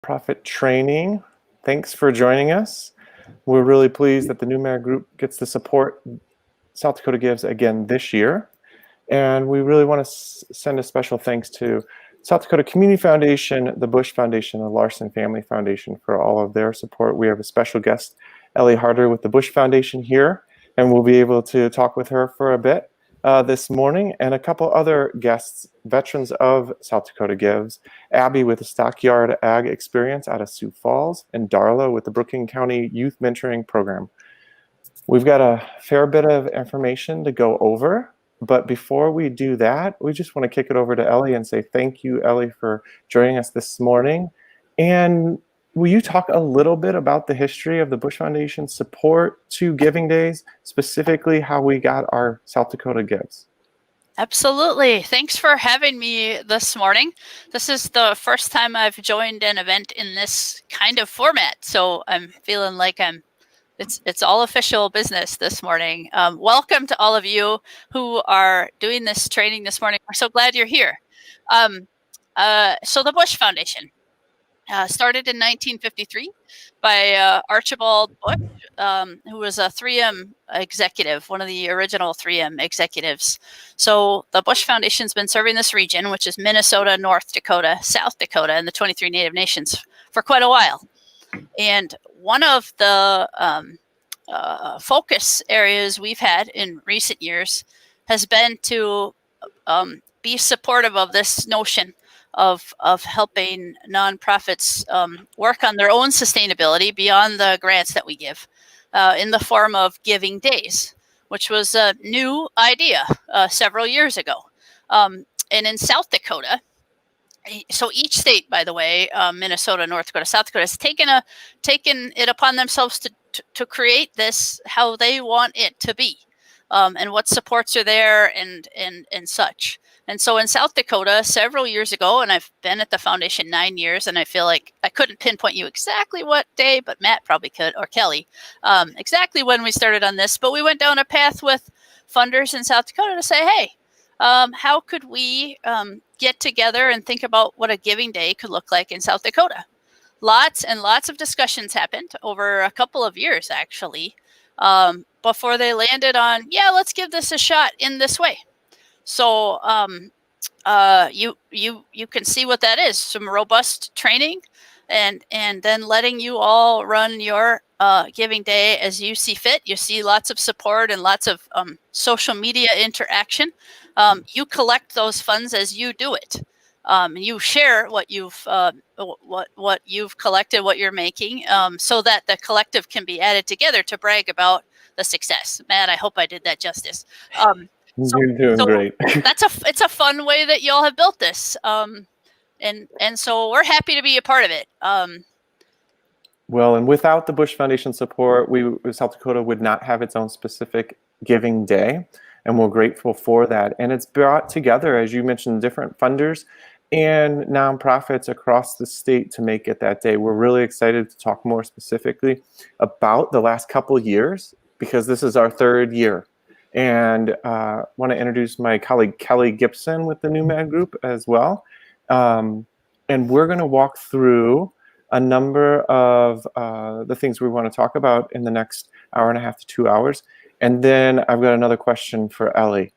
Nonprofit training. Thanks for joining us. We're really pleased that the NewMag Group gets to support South Dakota Gives again this year. And we really want to send a special thanks to South Dakota Community Foundation, the Bush Foundation, the Larson Family Foundation for all of their support. We have a special guest, Ellie Harder with the Bush Foundation here, and we'll be able to talk with her for a bit this morning, and a couple other guests, veterans of South Dakota Gives, Abby with the Stockyard Ag Experience out of Sioux Falls, and Darla with the Brookings County Youth Mentoring Program. We've got a fair bit of information to go over, but before we do that, we just want to kick it over to Ellie and say thank you, Ellie, for joining us this morning. And will you talk a little bit about the history of the Bush Foundation's support to Giving Days, specifically how we got our South Dakota Gives? Absolutely. Thanks for having me this morning. This is the first time I've joined an event in this kind of format, so I'm feeling like it's all official business this morning. Welcome to all of you who are doing this training this morning. We're so glad you're here. So the Bush Foundation started in 1953 by Archibald Bush, who was a 3M executive, one of the original 3M executives. So the Bush Foundation's been serving this region, which is Minnesota, North Dakota, South Dakota, and the 23 Native Nations for quite a while. And one of the focus areas we've had in recent years has been to be supportive of this notion of helping nonprofits work on their own sustainability beyond the grants that we give in the form of Giving Days, which was a new idea several years ago. And in South Dakota, so each state, by the way, Minnesota, North Dakota, South Dakota, has taken it upon themselves to create this how they want it to be, and what supports are there and such. And so in South Dakota, several years ago, and I've been at the foundation 9 years, and I feel like I couldn't pinpoint you exactly what day, but Matt probably could, or Kelly, exactly when we started on this. But we went down a path with funders in South Dakota to say, hey, how could we get together and think about what a Giving Day could look like in South Dakota? Lots and lots of discussions happened over a couple of years, actually, before they landed on, yeah, let's give this a shot in this way. So you can see what that is, some robust training, and then letting you all run your Giving Day as you see fit. You see lots of support and lots of social media interaction. You collect those funds as you do it. You share what you've collected, what you're making, so that the collective can be added together to brag about the success. Matt, I hope I did that justice. You're doing great. It's a fun way that y'all have built this, and so we're happy to be a part of it. Well, and without the Bush Foundation support, South Dakota would not have its own specific Giving Day, and we're grateful for that. And it's brought together, as you mentioned, different funders and nonprofits across the state to make it that day. We're really excited to talk more specifically about the last couple of years, because this is our third year. And want to introduce my colleague Kelly Gibson with the NewMag Group as well. And we're going to walk through a number of the things we want to talk about in the next hour and a half to 2 hours. And then I've got another question for Ellie.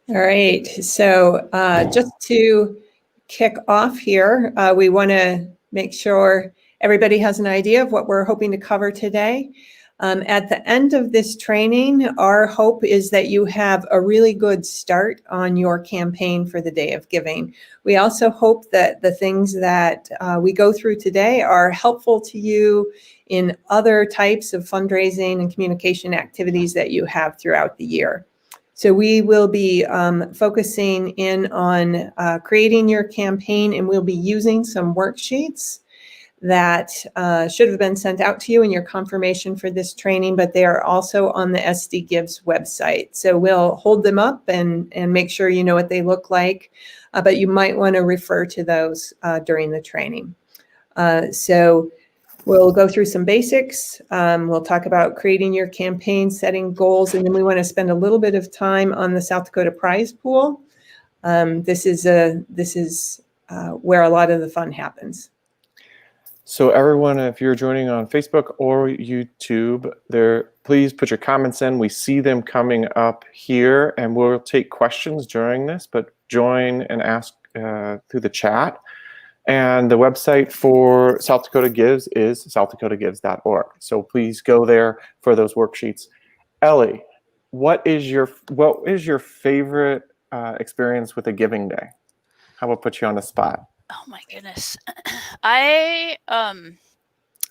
All right. So just to kick off here, we want to make sure everybody has an idea of what we're hoping to cover today. At the end of this training, our hope is that you have a really good start on your campaign for the Day of Giving. We also hope that the things that we go through today are helpful to you in other types of fundraising and communication activities that you have throughout the year. So we will be focusing in on creating your campaign, and we'll be using some worksheets that should have been sent out to you in your confirmation for this training, but they are also on the SD Gives website. So we'll hold them up and make sure you know what they look like, but you might want to refer to those during the training. So we'll go through some basics. We'll talk about creating your campaign, setting goals, and then we want to spend a little bit of time on the South Dakota prize pool. This is where a lot of the fun happens. So everyone, if you're joining on Facebook or YouTube, please put your comments in. We see them coming up here, and we'll take questions during this, but join and ask through the chat. And the website for South Dakota Gives is southdakotagives's.org. So please go there for those worksheets. Ellie, what is your favorite experience with a giving day? How about put you on the spot? Oh my goodness. I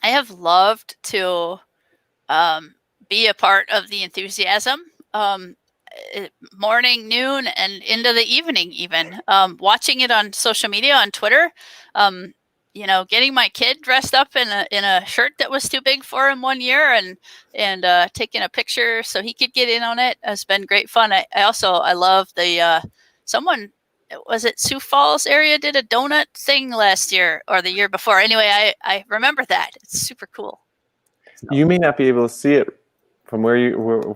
have loved to be a part of the enthusiasm, morning, noon, and into the evening even. Watching it on social media, on Twitter, getting my kid dressed up in a shirt that was too big for him one year and taking a picture so he could get in on it has been great fun. I love the someone. Was it Sioux Falls area did a donut thing last year or the year before? Anyway, I remember that. It's super cool. So. You may not be able to see it from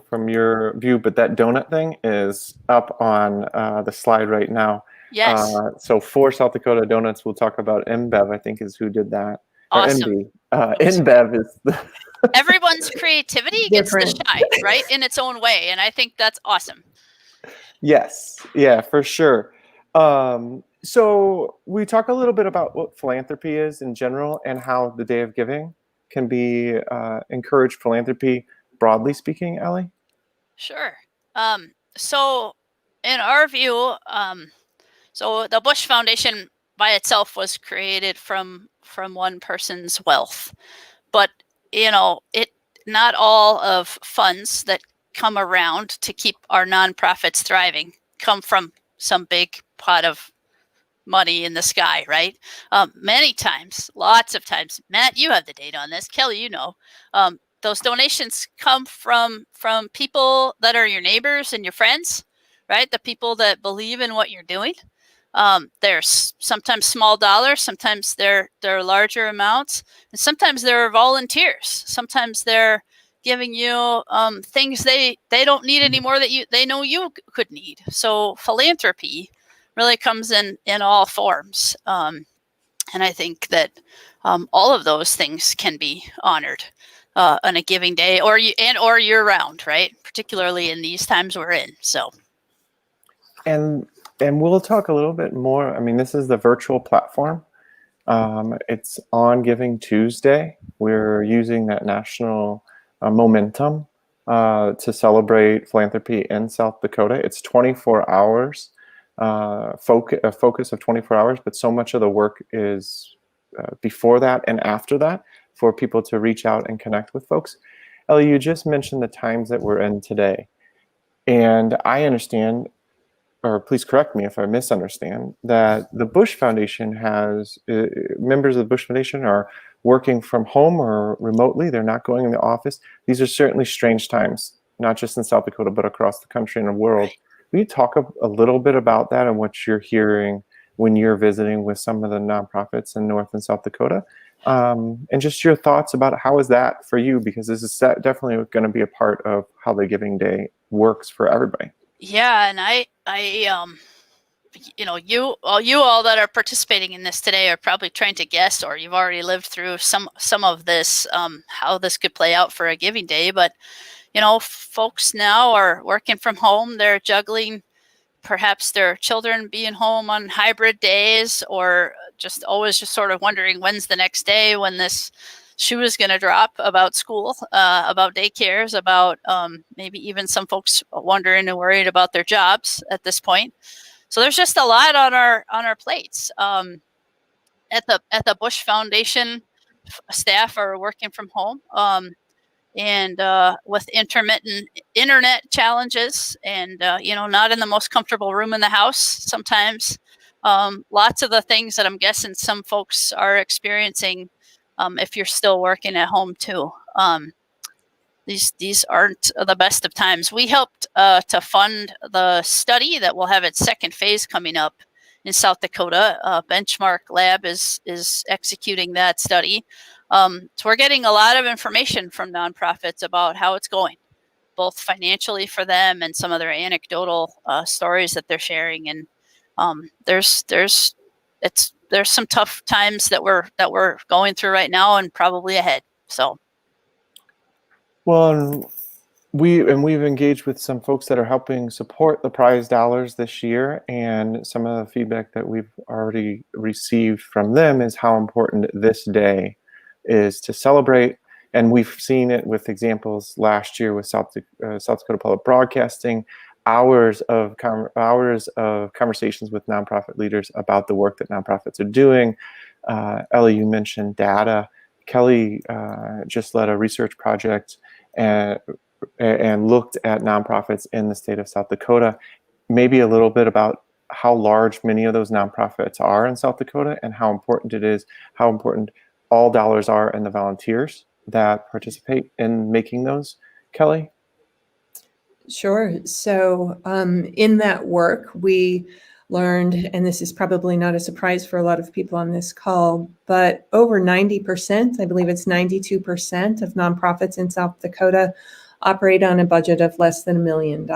from your view, but that donut thing is up on the slide right now. Yes. So for South Dakota Donuts, we'll talk about InBev, I think is who did that. Awesome. InBev is the everyone's creativity gets to shine, right, in its own way, and I think that's awesome. Yes, yeah, for sure. So we talk a little bit about what philanthropy is in general and how the Day of Giving can be encourage philanthropy, broadly speaking, Ellie? Sure. So in our view, so the Bush Foundation by itself was created from one person's wealth. But, not all of funds that come around to keep our nonprofits thriving come from some big pot of money in the sky, right? Many times, lots of times, Matt, you have the data on this. Kelly, those donations come from people that are your neighbors and your friends, right? The people that believe in what you're doing. There's sometimes small dollars, sometimes they're larger amounts, and sometimes they're volunteers. Sometimes they're giving you things they don't need anymore that they know you could need. So philanthropy really comes in all forms, and I think that all of those things can be honored on a giving day or year round, right? Particularly in these times we're in. So, and we'll talk a little bit more. I mean, this is the virtual platform. It's on Giving Tuesday. We're using that national momentum to celebrate philanthropy in South Dakota. It's 24 hours, a focus of 24 hours, but so much of the work is before that and after that for people to reach out and connect with folks. Ellie, you just mentioned the times that we're in today. And I understand, or please correct me if I misunderstand, that the Bush Foundation has, members of the Bush Foundation are working from home or remotely. They're not going in the office. These are certainly strange times, not just in South Dakota, but across the country and the world. Will you talk a little bit about that and what you're hearing when you're visiting with some of the nonprofits in North and South Dakota? And just your thoughts about how is that for you? Because this is definitely going to be a part of how the Giving Day works for everybody. Yeah, and I you all that are participating in this today are probably trying to guess, or you've already lived through some of this, how this could play out for a Giving Day. But folks now are working from home. They're juggling perhaps their children being home on hybrid days, or just always just sort of wondering when's the next day when this shoe is going to drop about school, about daycares, about maybe even some folks wondering and worried about their jobs at this point. So there's just a lot on our plates. At the Bush Foundation, staff are working from home, and with intermittent internet challenges, and not in the most comfortable room in the house sometimes. Lots of the things that I'm guessing some folks are experiencing, if you're still working at home too. These aren't the best of times. We helped to fund the study that will have its second phase coming up in South Dakota. Benchmark Lab is executing that study. So we're getting a lot of information from nonprofits about how it's going, both financially for them and some of their anecdotal stories that they're sharing. And it's there's some tough times that we're going through right now and probably ahead. So. Well, and we've engaged with some folks that are helping support the prize dollars this year, and some of the feedback that we've already received from them is how important this day is to celebrate. And we've seen it with examples last year with South Dakota Public Broadcasting, hours of conversations with nonprofit leaders about the work that nonprofits are doing. Ellie, you mentioned data. Kelly just led a research project and looked at nonprofits in the state of South Dakota, maybe a little bit about how large many of those nonprofits are in South Dakota and how important it is, how important all dollars are and the volunteers that participate in making those. Kelly? Sure. So in that work, we learned, and this is probably not a surprise for a lot of people on this call, but over 90%, I believe it's 92% of nonprofits in South Dakota operate on a budget of less than $1 million.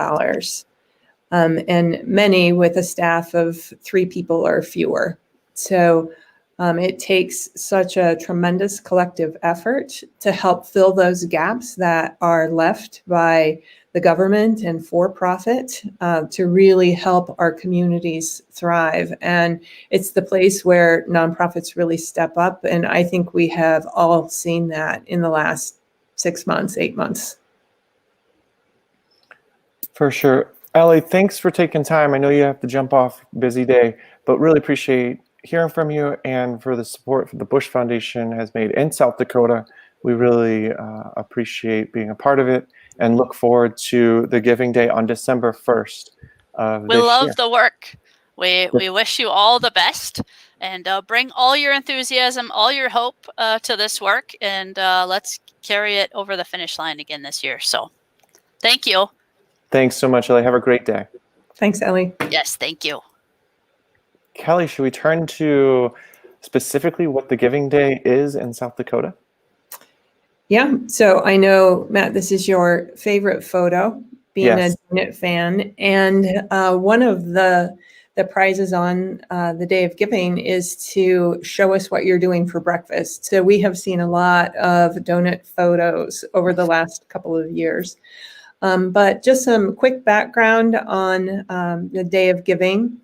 And many with a staff of 3 people or fewer. So it takes such a tremendous collective effort to help fill those gaps that are left by the government and for-profit to really help our communities thrive. And it's the place where nonprofits really step up. And I think we have all seen that in the last 6 months, 8 months. For sure. Ellie, thanks for taking time. I know you have to jump off, busy day, but really appreciate hearing from you and for the support the Bush Foundation has made in South Dakota. We really appreciate being a part of it and look forward to the Giving Day on December 1st. We love the work. We wish you all the best, and bring all your enthusiasm, all your hope to this work, and let's carry it over the finish line again this year. So thank you. Thanks so much, Ellie. Have a great day. Thanks, Ellie. Yes, thank you. Kelly, should we turn to specifically what the Giving Day is in South Dakota? Yeah, so I know, Matt, this is your favorite photo, being Yes. a Donut fan. And one of the prizes on the Day of Giving is to show us what you're doing for breakfast. So we have seen a lot of donut photos over the last couple of years. But just some quick background on the Day of Giving.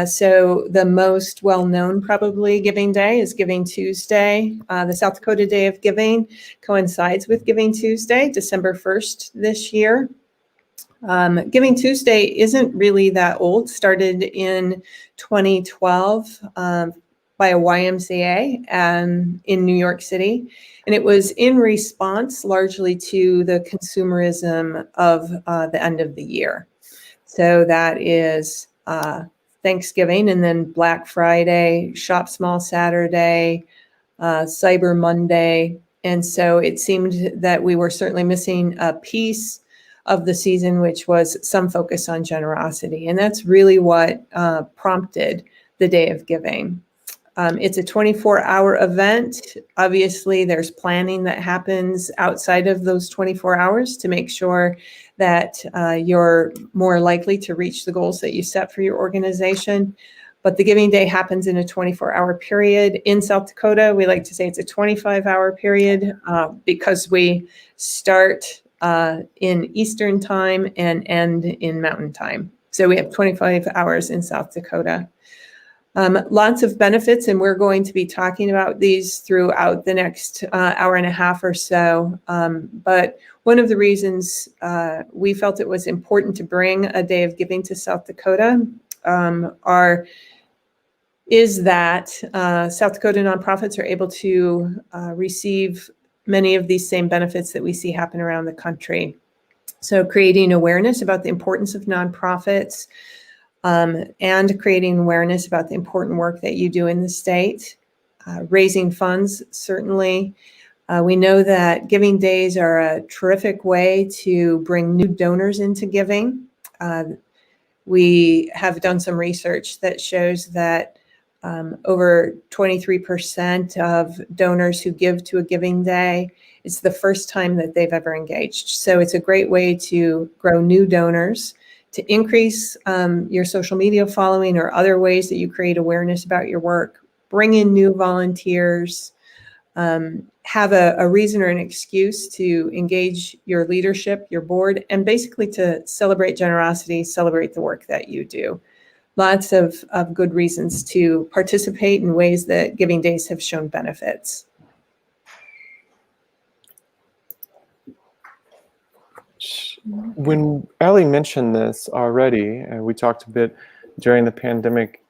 So the most well-known probably Giving Day is Giving Tuesday. The South Dakota Day of Giving coincides with Giving Tuesday, December 1st this year. Giving Tuesday isn't really that old, started in 2012 by a YMCA in New York City. And it was in response largely to the consumerism of the end of the year. So that is Thanksgiving, and then Black Friday, Shop Small Saturday, Cyber Monday. And so it seemed that we were certainly missing a piece of the season, which was some focus on generosity. And that's really what prompted the Day of Giving. It's a 24-hour event. Obviously, there's planning that happens outside of those 24 hours to make sure that you're more likely to reach the goals that you set for your organization. But the Giving Day happens in a 24-hour period. In South Dakota, we like to say it's a 25-hour period because we start in Eastern time and end in Mountain time. So we have 25 hours in South Dakota. Lots of benefits, and we're going to be talking about these throughout the next hour and a half or so. But one of the reasons we felt it was important to bring a Day of Giving to South Dakota is that South Dakota nonprofits are able to receive many of these same benefits that we see happen around the country. So creating awareness about the importance of nonprofits, and creating awareness about the important work that you do in the state, raising funds, certainly. We know that Giving Days are a terrific way to bring new donors into giving. We have done some research that shows that over 23% of donors who give to a Giving Day, it's the first time that they've ever engaged. So it's a great way to grow new donors, to increase your social media following or other ways that you create awareness about your work. bring in new volunteers, have a reason or an excuse to engage your leadership, your board, and basically to celebrate generosity, celebrate the work that you do. Lots of good reasons to participate in ways that Giving Days have shown benefits. When Ellie mentioned this already, and we talked a bit during the pandemic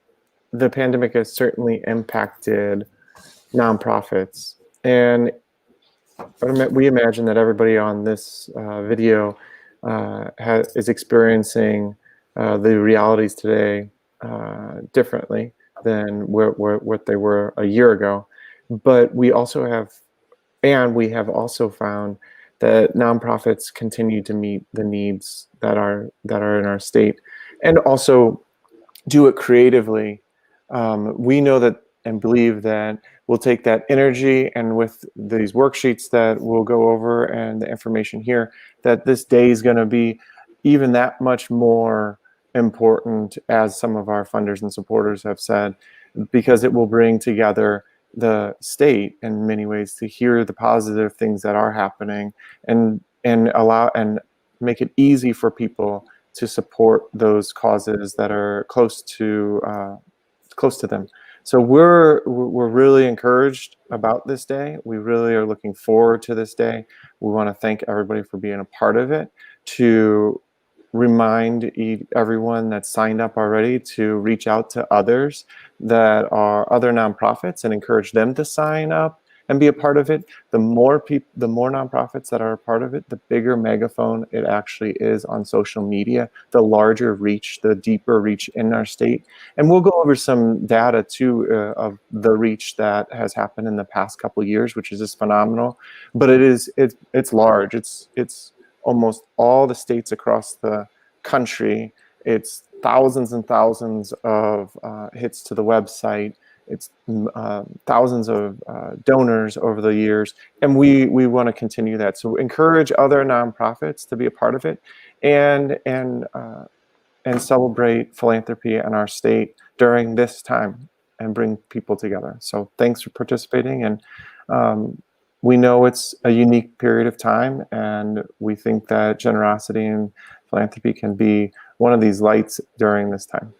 has certainly impacted nonprofits. And we imagine that everybody on this video is experiencing the realities today differently than what they were a year ago. But we have also found that nonprofits continue to meet the needs that are in our state, and also do it creatively. We know that and believe that we'll take that energy, and with these worksheets that we'll go over and the information here, that this day is going to be even that much more important, as some of our funders and supporters have said, because it will bring together the state in many ways to hear the positive things that are happening, and allow and make it easy for people to support those causes that are close to them. So we're really encouraged about this day. We really are looking forward to this day. We want to thank everybody for being a part of it, to remind everyone that's signed up already to reach out to others that are other nonprofits and encourage them to sign up and be a part of it. The more nonprofits that are a part of it, the bigger megaphone it actually is on social media, the larger reach, the deeper reach in our state. And we'll go over some data too of the reach that has happened in the past couple of years, which is just phenomenal. But it's large. It's almost all the states across the country. It's thousands and thousands of hits to the website. It's thousands of donors over the years, and we want to continue that. So encourage other nonprofits to be a part of it, and celebrate philanthropy in our state during this time, and bring people together. So thanks for participating, and we know it's a unique period of time, and we think that generosity and philanthropy can be one of these lights during this time.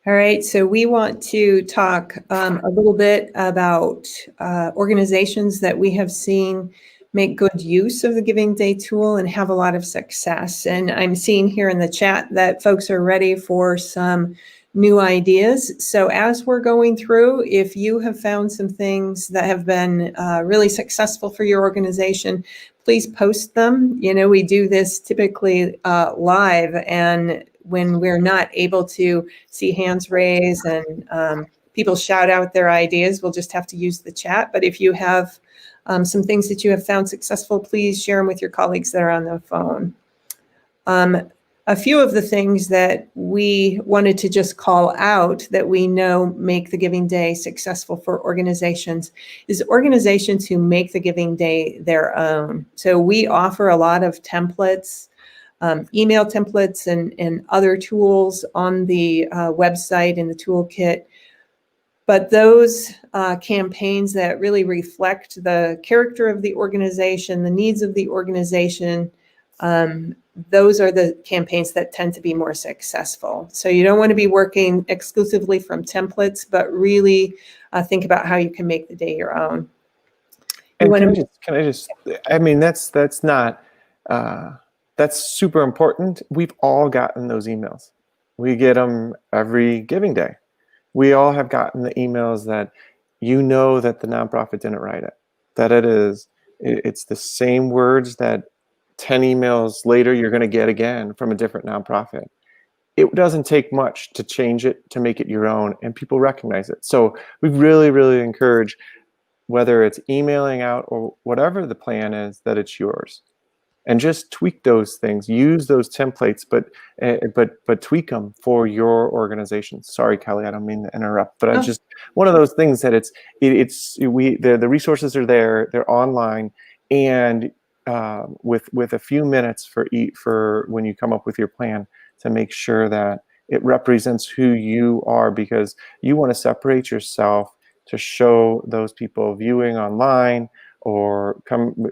All right, so we want to talk a little bit about organizations that we have seen make good use of the Giving Day tool and have a lot of success. And I'm seeing here in the chat that folks are ready for some new ideas. So as we're going through, if you have found some things that have been really successful for your organization, please post them. You know, we do this typically live, and when we're not able to see hands raised and people shout out their ideas, we'll just have to use the chat. But if you have some things that you have found successful, please share them with your colleagues that are on the phone. A few of the things that we wanted to just call out that we know make the Giving Day successful for organizations is organizations who make the Giving Day their own. So we offer a lot of templates, email templates and other tools on the website in the toolkit. But those campaigns that really reflect the character of the organization, the needs of the organization, those are the campaigns that tend to be more successful. So you don't want to be working exclusively from templates, but really think about how you can make the day your own. And I mean, that's not, that's super important. We've all gotten those emails. We get them every Giving Day. We all have gotten the emails that you know that the nonprofit didn't write it, that it's the same words that 10 emails later you're going to get again from a different nonprofit. It doesn't take much to change it, to make it your own, and people recognize it. So we really, really encourage, whether it's emailing out or whatever the plan is, that it's yours. And just tweak those things, use those templates, but tweak them for your organization. Sorry, Kelly, I don't mean to interrupt, but I just, one of those things that the resources are there, they're online, and with a few minutes for when you come up with your plan, to make sure that it represents who you are, because you want to separate yourself to show those people viewing online or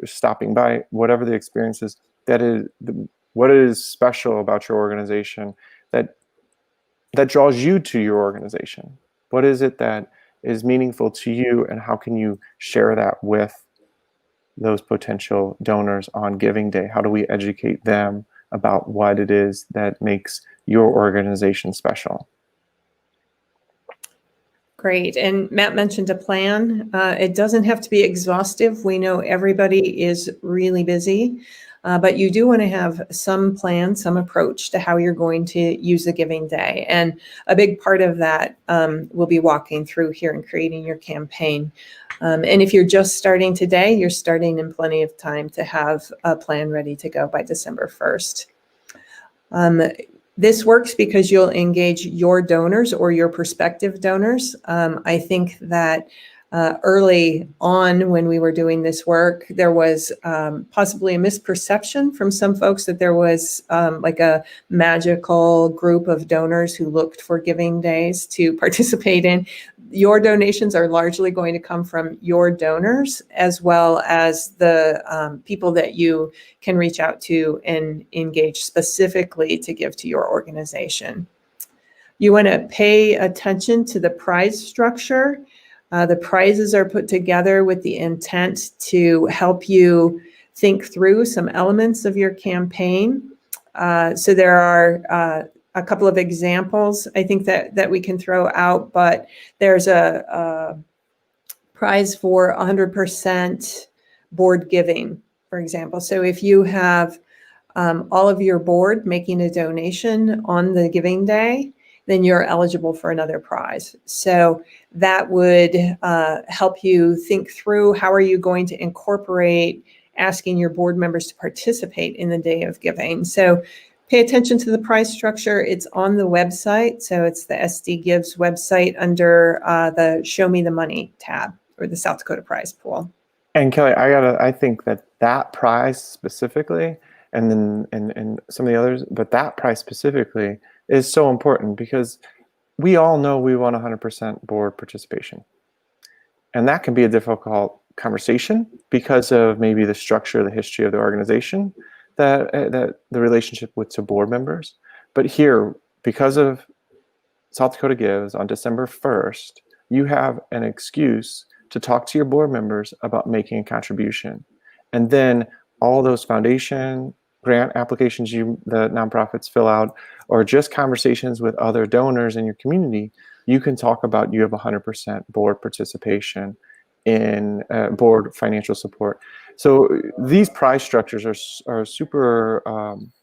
stopping by, whatever the experience is, that is what is special about your organization that draws you to your organization. What is it that is meaningful to you, and how can you share that with those potential donors on Giving Day? How do we educate them about what it is that makes your organization special? Great. And Matt mentioned a plan. It doesn't have to be exhaustive. We know everybody is really busy, but you do want to have some plan, some approach to how you're going to use the Giving Day. And a big part of that we'll be walking through here and creating your campaign. And if you're just starting today, you're starting in plenty of time to have a plan ready to go by December 1st. This works because you'll engage your donors or your prospective donors. I think that early on when we were doing this work, there was possibly a misperception from some folks that there was like a magical group of donors who looked for Giving Days to participate in. Your donations are largely going to come from your donors, as well as the people that you can reach out to and engage specifically to give to your organization. You want to pay attention to the prize structure. The prizes are put together with the intent to help you think through some elements of your campaign. So there are a couple of examples I think that we can throw out, but there's a prize for 100% board giving, for example. So if you have all of your board making a donation on the Giving Day, then you're eligible for another prize. So that would help you think through how are you going to incorporate asking your board members to participate in the Day of Giving. So pay attention to the prize structure. It's on the website. So it's the SD Gives website under the Show Me the Money tab, or the South Dakota Prize Pool. And Kelly, I think that prize specifically, and then and some of the others, but that prize specifically is so important, because we all know we want 100% board participation. And that can be a difficult conversation because of maybe the structure, the history of the organization, that the relationship with to board members. But here, because of South Dakota Gives on December 1st, you have an excuse to talk to your board members about making a contribution. And then all those foundation grant applications the nonprofits fill out, or just conversations with other donors in your community, you can talk about you have 100% board participation in board financial support. So these prize structures are super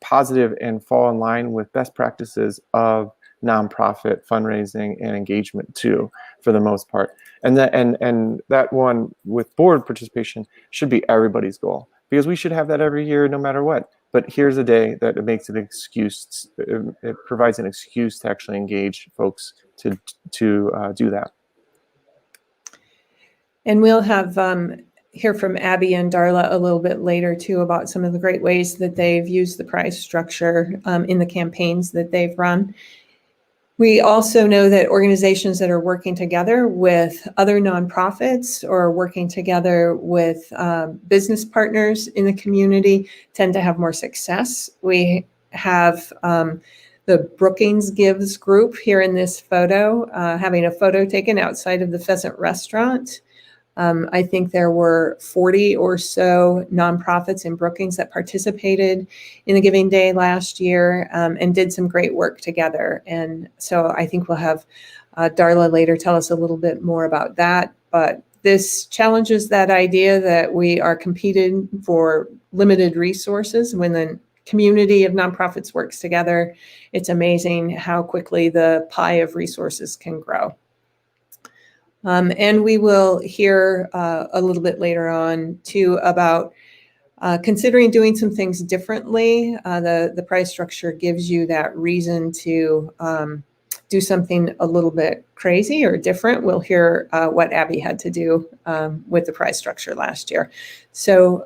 positive and fall in line with best practices of nonprofit fundraising and engagement too, for the most part. And that one with board participation should be everybody's goal, because we should have that every year no matter what. But here's a day that it makes an excuse. It provides an excuse to actually engage folks to do that. And we'll have hear from Abby and Darla a little bit later too about some of the great ways that they've used the prize structure in the campaigns that they've run. We also know that organizations that are working together with other nonprofits or working together with business partners in the community tend to have more success. We have the Brookings Gives group here in this photo, having a photo taken outside of the Pheasant Restaurant. I think there were 40 or so nonprofits in Brookings that participated in the Giving Day last year and did some great work together. And so I think we'll have Darla later tell us a little bit more about that. But this challenges that idea that we are competing for limited resources. When the community of nonprofits works together, it's amazing how quickly the pie of resources can grow. And we will hear a little bit later on too about considering doing some things differently. The price structure gives you that reason to do something a little bit crazy or different. We'll hear what Abby had to do with the price structure last year. So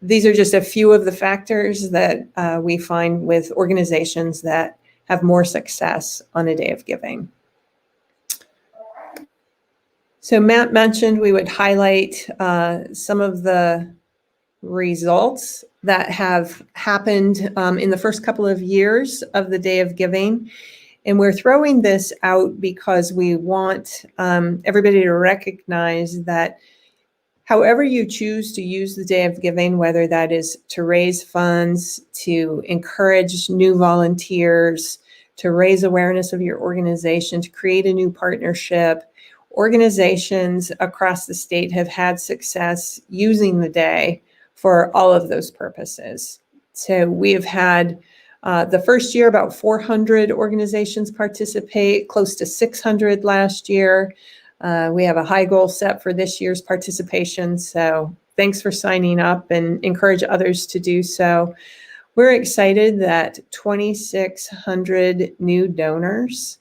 these are just a few of the factors that we find with organizations that have more success on a day of giving. So Matt mentioned we would highlight some of the results that have happened in the first couple of years of the Day of Giving. And we're throwing this out because we want everybody to recognize that however you choose to use the Day of Giving, whether that is to raise funds, to encourage new volunteers, to raise awareness of your organization, to create a new partnership, organizations across the state have had success using the day for all of those purposes. So we have had the first year about 400 organizations participate, close to 600 last year. We have a high goal set for this year's participation. So thanks for signing up and encourage others to do so. We're excited that 2,600 new donors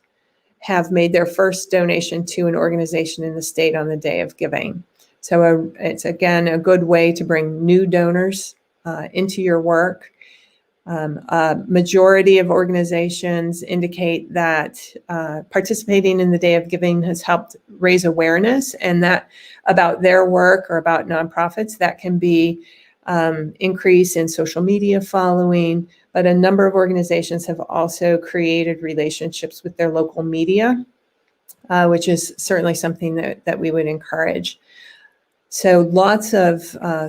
have made their first donation to an organization in the state on the Day of Giving. So it's, again, a good way to bring new donors into your work. A majority of organizations indicate that participating in the Day of Giving has helped raise awareness and that about their work or about nonprofits. That can be increase in social media following, but a number of organizations have also created relationships with their local media, which is certainly something that we would encourage. So lots of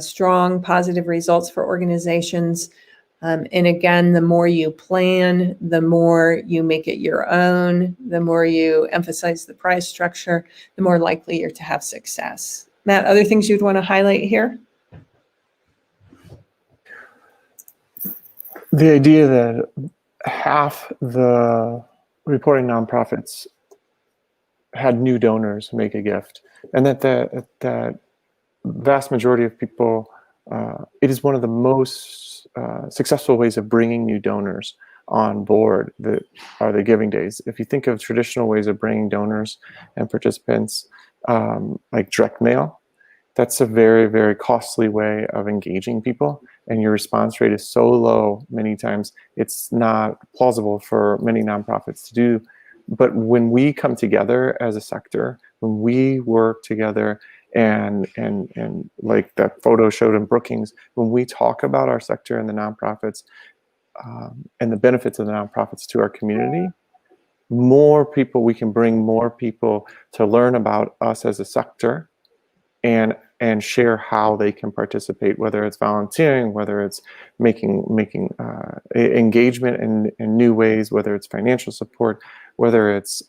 strong positive results for organizations. And again, the more you plan, the more you make it your own, the more you emphasize the prize structure, the more likely you're to have success. Matt, other things you'd want to highlight here? The idea that half the reporting nonprofits had new donors make a gift, and that vast majority of people, it is one of the most successful ways of bringing new donors on board that are the giving days. If you think of traditional ways of bringing donors and participants, like direct mail, that's a very, very costly way of engaging people, and your response rate is so low many times it's not plausible for many nonprofits to do. But when we come together as a sector, when we work together and like that photo showed in Brookings, when we talk about our sector and the nonprofits and the benefits of the nonprofits to our community, more people, we can bring more people to learn about us as a sector and share how they can participate, whether it's volunteering, whether it's making engagement in new ways, whether it's financial support, whether it's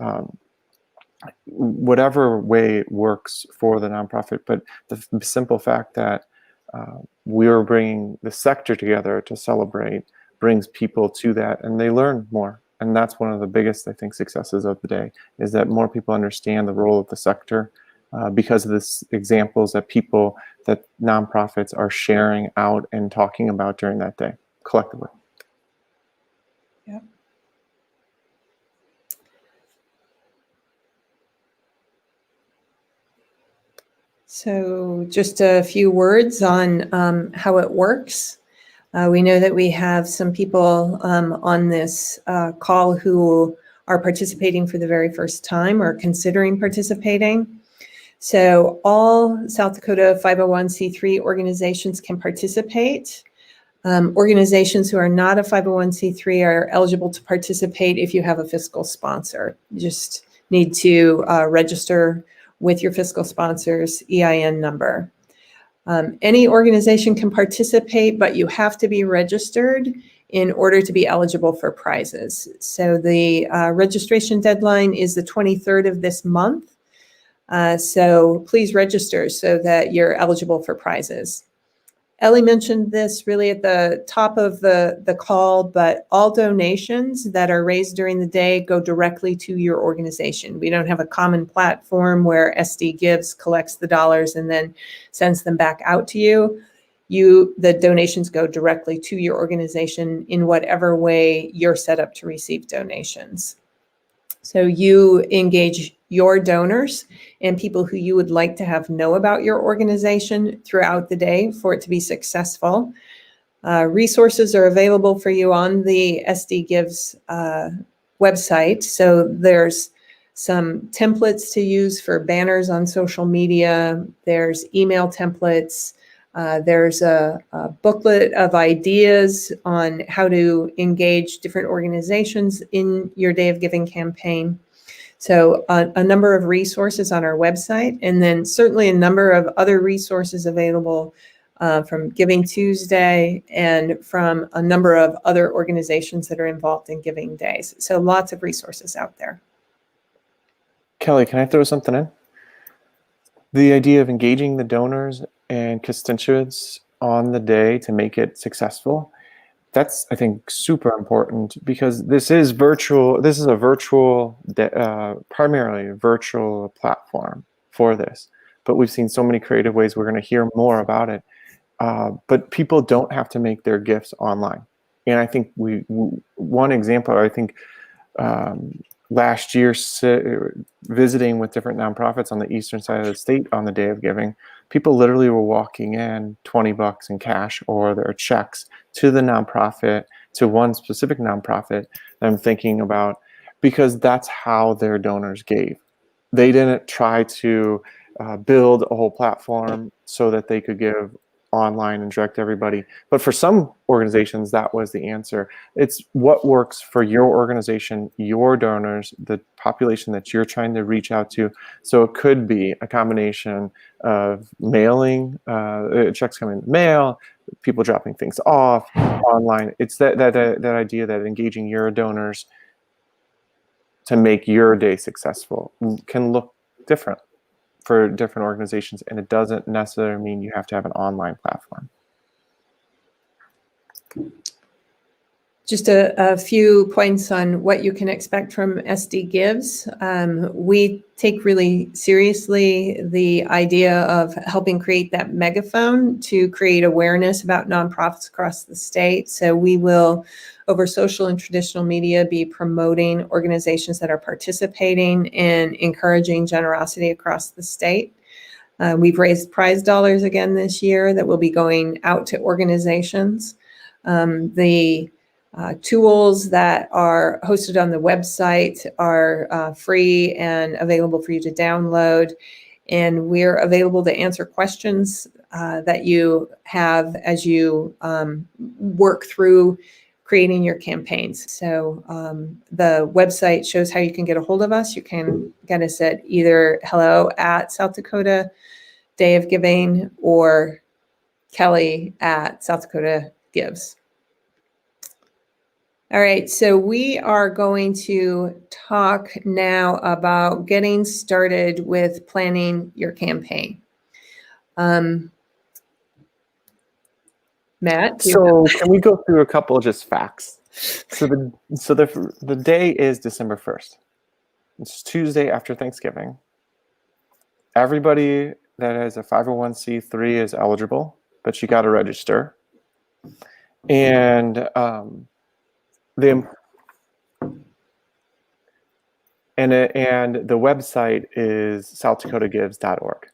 whatever way it works for the nonprofit. But the simple fact that we're bringing the sector together to celebrate brings people to that, and they learn more. And that's one of the biggest, I think, successes of the day, is that more people understand the role of the sector because of the examples that nonprofits are sharing out and talking about during that day collectively. Yeah. So just a few words on how it works. We know that we have some people on this call who are participating for the very first time or considering participating. So all South Dakota 501c3 organizations can participate. Organizations who are not a 501c3 are eligible to participate if you have a fiscal sponsor. You just need to register with your fiscal sponsor's EIN number. Any organization can participate, but you have to be registered in order to be eligible for prizes. So the registration deadline is the 23rd of this month. So please register so that you're eligible for prizes. Ellie mentioned this really at the top of the call, but all donations that are raised during the day go directly to your organization. We don't have a common platform where SD Gives collects the dollars and then sends them back out to you. The donations go directly to your organization in whatever way you're set up to receive donations. So you engage your donors and people who you would like to have know about your organization throughout the day for it to be successful. Resources are available for you on the SD Gives website. So there's some templates to use for banners on social media. There's email templates. There's a booklet of ideas on how to engage different organizations in your Day of Giving campaign. So a number of resources on our website, and then certainly a number of other resources available from Giving Tuesday and from a number of other organizations that are involved in Giving Days. So lots of resources out there. Kelly, can I throw something in? The idea of engaging the donors and constituents on the day to make it successful, that's, I think, super important, because this is virtual. This is a virtual, primarily virtual platform for this. But we've seen so many creative ways. We're going to hear more about it. But people don't have to make their gifts online. And I think one example, I think last year, visiting with different nonprofits on the eastern side of the state on the Day of Giving, people literally were walking in $20 in cash or their checks to the nonprofit, to one specific nonprofit that I'm thinking about, because that's how their donors gave. They didn't try to build a whole platform so that they could give online and direct everybody. But for some organizations, that was the answer. It's what works for your organization, your donors, the population that you're trying to reach out to. So it could be a combination of mailing, checks coming in the mail, people dropping things off online. It's that idea that engaging your donors to make your day successful can look different for different organizations, and it doesn't necessarily mean you have to have an online platform. Just a few points on what you can expect from SD Gives. We take really seriously the idea of helping create that megaphone to create awareness about nonprofits across the state. So we will, over social and traditional media, be promoting organizations that are participating and encouraging generosity across the state. We've raised prize dollars again this year that will be going out to organizations. The tools that are hosted on the website are free and available for you to download. And we're available to answer questions that you have as you work through creating your campaigns. So the website shows how you can get a hold of us. You can get us at either hello@South Dakota Day of Giving or Kelly@South Dakota Gives. All right, so we are going to talk now about getting started with planning your campaign. Matt? So can we go through a couple of just facts? So the day is December 1st. It's Tuesday after Thanksgiving. Everybody that has a 501c3 is eligible, but you got to register. And the website is southdakota.gives.org.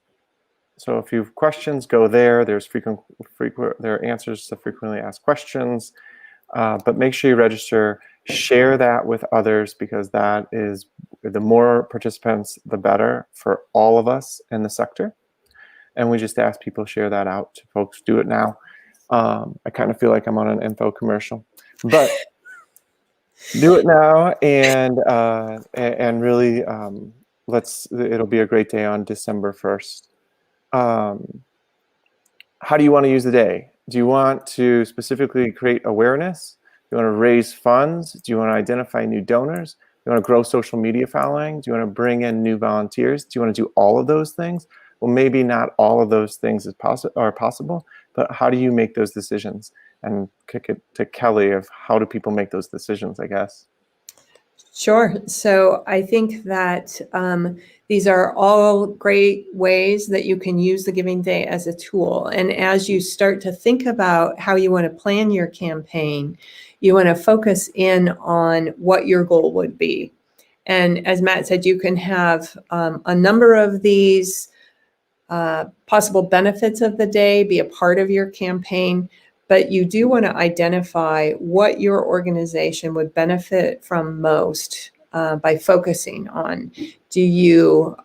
So if you have questions, go there. There are answers to frequently asked questions, but make sure you register. Share that with others, because that is, the more participants, the better for all of us in the sector. And we just ask people share that out to folks. Do it now. I kind of feel like I'm on an info commercial, but do it now, and really, it'll be a great day on December 1st. How do you want to use the day? Do you want to specifically create awareness? Do you want to raise funds? Do you want to identify new donors? Do you want to grow social media following? Do you want to bring in new volunteers? Do you want to do all of those things? Well, maybe not all of those things are possible, but how do you make those decisions? And kick it to Kelly of how do people make those decisions, I guess. Sure. So I think that these are all great ways that you can use the Giving Day as a tool. And as you start to think about how you want to plan your campaign, you want to focus in on what your goal would be. And as Matt said, you can have a number of these possible benefits of the day be a part of your campaign, but you do want to identify what your organization would benefit from most by focusing on. Do you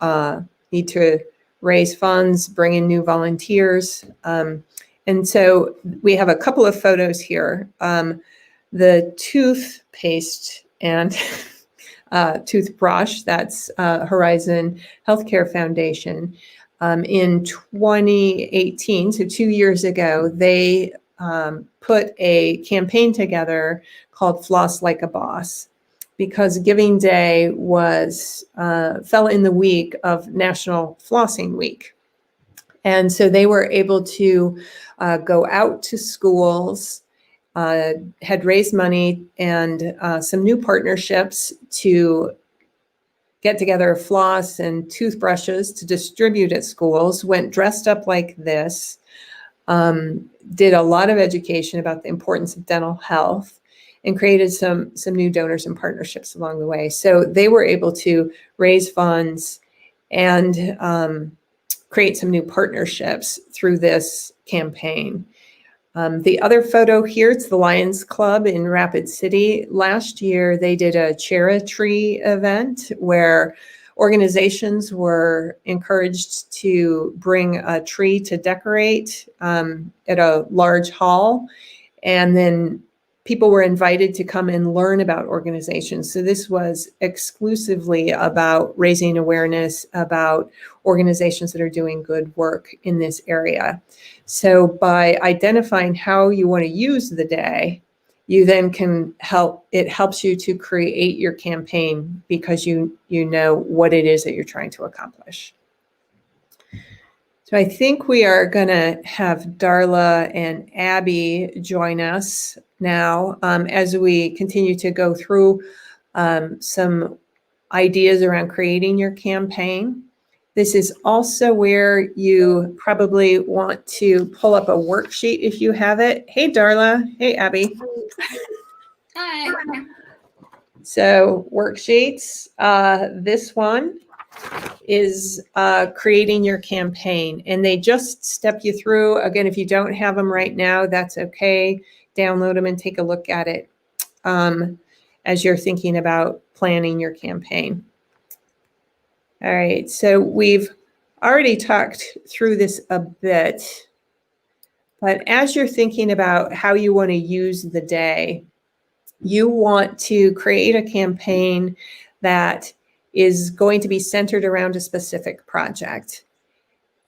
need to raise funds, bring in new volunteers? And so we have a couple of photos here. The toothpaste and toothbrush, that's Horizon Healthcare Foundation. In 2018, so 2 years ago, they put a campaign together called Floss Like a Boss, because Giving Day was fell in the week of National Flossing Week. And so they were able to go out to schools, had raised money and some new partnerships to get together floss and toothbrushes to distribute at schools, went dressed up like this, did a lot of education about the importance of dental health, and created some new donors and partnerships along the way. So they were able to raise funds and create some new partnerships through this campaign. The other photo here, it's the Lions Club in Rapid City. Last year, they did a Tree event where organizations were encouraged to bring a tree to decorate at a large hall. And then people were invited to come and learn about organizations. So this was exclusively about raising awareness about organizations that are doing good work in this area. So by identifying how you want to use the day, you then can it helps you to create your campaign because you know what it is that you're trying to accomplish. So I think we are going to have Darla and Abby join us now as we continue to go through some ideas around creating your campaign. This is also where you probably want to pull up a worksheet if you have it. Hey, Darla. Hey, Abby. Hi. So worksheets, this one is creating your campaign, and they just step you through. Again, if you don't have them right now, that's okay. Download them and take a look at it as you're thinking about planning your campaign. All right, so we've already talked through this a bit, but as you're thinking about how you want to use the day, you want to create a campaign that is going to be centered around a specific project.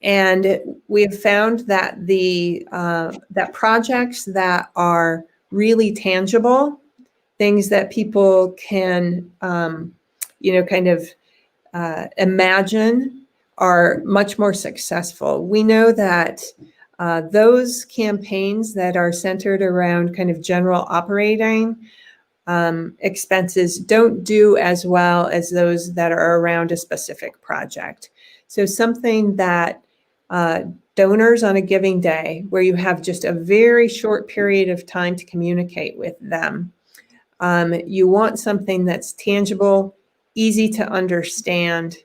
And we have found that that projects that are really tangible, things that people can, kind of imagine, are much more successful. We know that those campaigns that are centered around kind of general operating expenses don't do as well as those that are around a specific project. So something that donors on a giving day, where you have just a very short period of time to communicate with them, you want something that's tangible, easy to understand,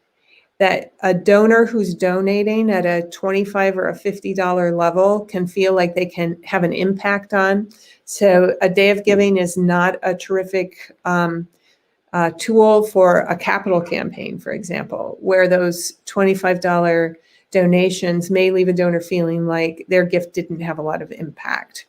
that a donor who's donating at a $25 or a $50 level can feel like they can have an impact on. So a day of giving is not a terrific tool for a capital campaign, for example, where those $25 donations may leave a donor feeling like their gift didn't have a lot of impact.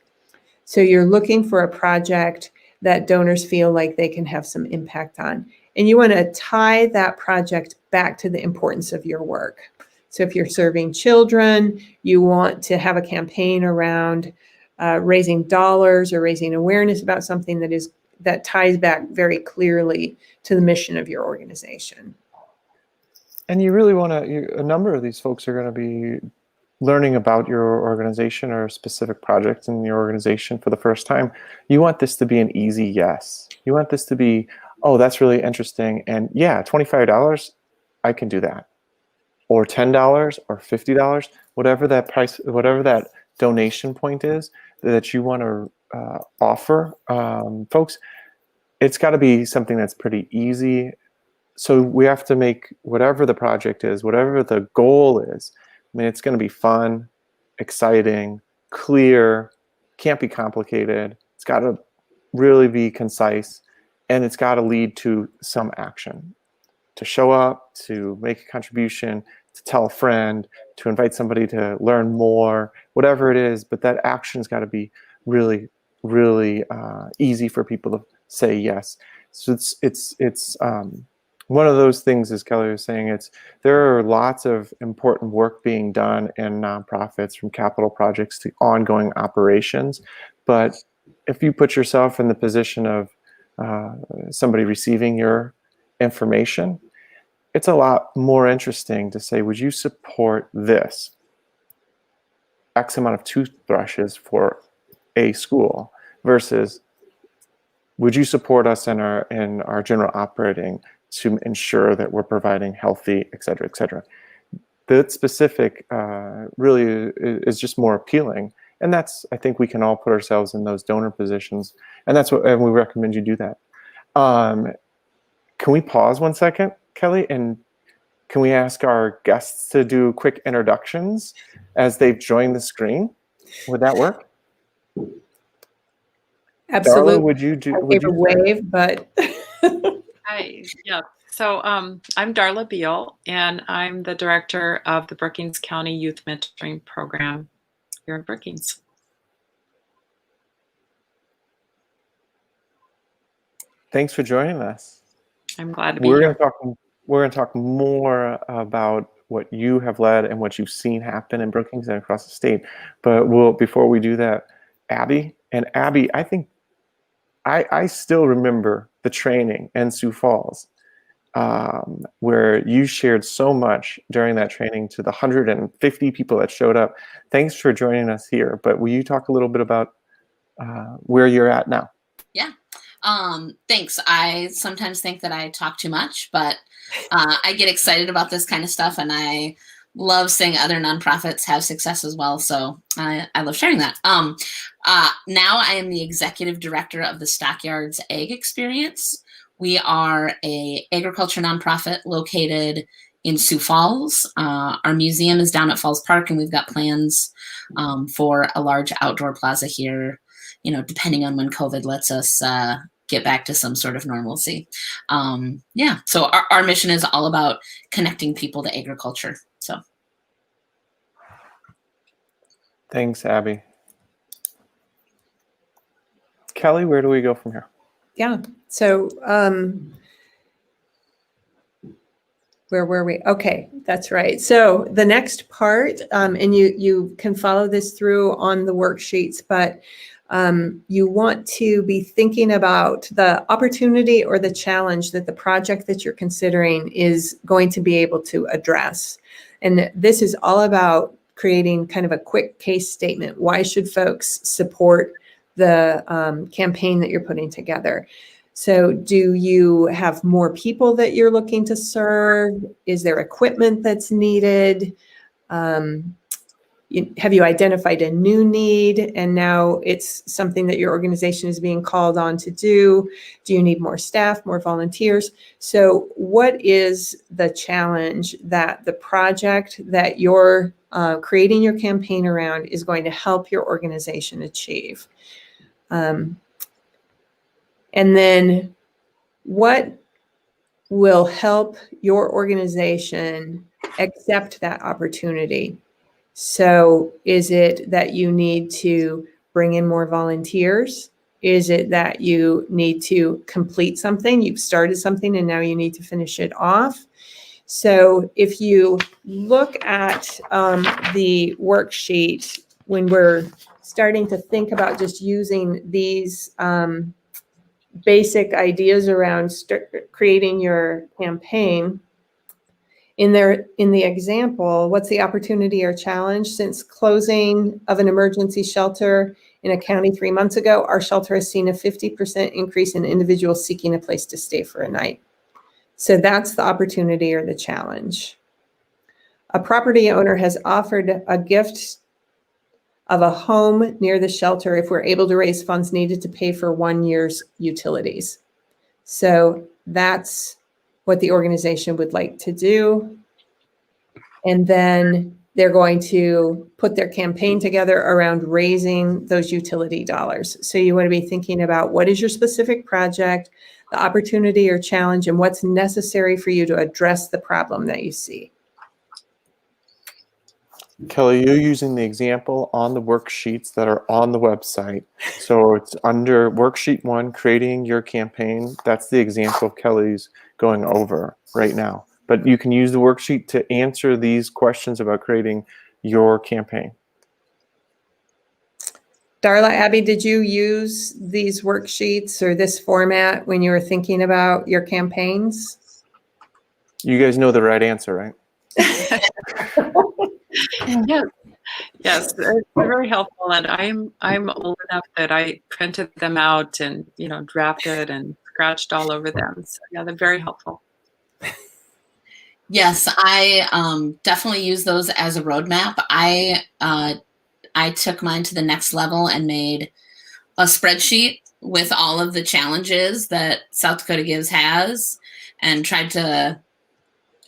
So you're looking for a project that donors feel like they can have some impact on. And you want to tie that project back to the importance of your work. So if you're serving children, you want to have a campaign around raising dollars or raising awareness about something that ties back very clearly to the mission of your organization. And you really want to, a number of these folks are going to be learning about your organization or a specific project in your organization for the first time. You want this to be an easy yes. You want this to be, oh, that's really interesting. And yeah, $25, I can do that. Or $10 or $50, whatever that price, whatever that donation point is that you want to offer folks, it's got to be something that's pretty easy. So we have to make whatever the project is, whatever the goal is, I mean, it's going to be fun, exciting, clear, can't be complicated. It's got to really be concise, and it's got to lead to some action. To show up, to make a contribution, to tell a friend, to invite somebody to learn more, whatever it is, but that action's got to be really, really easy for people to say yes. So it's one of those things, as Kelly was saying, there are lots of important work being done in nonprofits, from capital projects to ongoing operations. But if you put yourself in the position of somebody receiving your information, it's a lot more interesting to say, would you support this? X amount of toothbrushes for a school versus, would you support us in our general operating to ensure that we're providing healthy, et cetera, et cetera. That specific really is just more appealing. And I think we can all put ourselves in those donor positions. And and we recommend you do that. Can we pause 1 second, Kelly? And can we ask our guests to do quick introductions as they've joined the screen? Would that work? Absolutely. Darla, would you do? Would you wave, but Hi. Yeah. So I'm Darla Beal, and I'm the director of the Brookings County Youth Mentoring Program here in Brookings. Thanks for joining us. I'm glad to be here. We're going to talk more about what you have led and what you've seen happen in Brookings and across the state. But before we do that, Abby, I think I still remember the training in Sioux Falls, where you shared so much during that training to the 150 people that showed up. Thanks for joining us here. But will you talk a little bit about where you're at now? Yeah. Thanks. I sometimes think that I talk too much, but I get excited about this kind of stuff, and I love seeing other nonprofits have success as well. So I love sharing that. Now I am the executive director of the Stockyards Ag Experience. We are an agriculture nonprofit located in Sioux Falls. Our museum is down at Falls Park, and we've got plans for a large outdoor plaza here, depending on when COVID lets us get back to some sort of normalcy. Yeah, so our mission is all about connecting people to agriculture. So, thanks, Abby. Kelly, where do we go from here? yeah. So where were we? Okay, that's right. So the next part, and you can follow this through on the worksheets, but you want to be thinking about the opportunity or the challenge that the project that you're considering is going to be able to address. And this is all about creating kind of a quick case statement. Why should folks support the campaign that you're putting together? So do you have more people that you're looking to serve? Is there equipment that's needed? Have you identified a new need and now it's something that your organization is being called on to do? Do you need more staff, more volunteers? So what is the challenge that the project that you're creating your campaign around is going to help your organization achieve? And then what will help your organization accept that opportunity? So is it that you need to bring in more volunteers? Is it that you need to complete something? You've started something and now you need to finish it off. So if you look at the worksheet, when we're starting to think about just using these basic ideas around creating your campaign, in the example, what's the opportunity or challenge? Since closing of an emergency shelter in a county 3 months ago, our shelter has seen a 50% increase in individuals seeking a place to stay for a night. So that's the opportunity or the challenge. A property owner has offered a gift of a home near the shelter if we're able to raise funds needed to pay for 1 year's utilities. So that's what the organization would like to do. And then they're going to put their campaign together around raising those utility dollars. So you want to be thinking about what is your specific project, the opportunity or challenge, and what's necessary for you to address the problem that you see. Kelly, you're using the example on the worksheets that are on the website. So it's under worksheet 1, creating your campaign. That's the example Kelly's going over right now. But you can use the worksheet to answer these questions about creating your campaign. Darla, Abby, did you use these worksheets or this format when you were thinking about your campaigns? You guys know the right answer, right? Yes, they're very helpful, and I'm old enough that I printed them out and drafted and scratched all over them. So yeah, they're very helpful. Yes, I definitely use those as a roadmap. I took mine to the next level and made a spreadsheet with all of the challenges that South Dakota Gives has, and tried to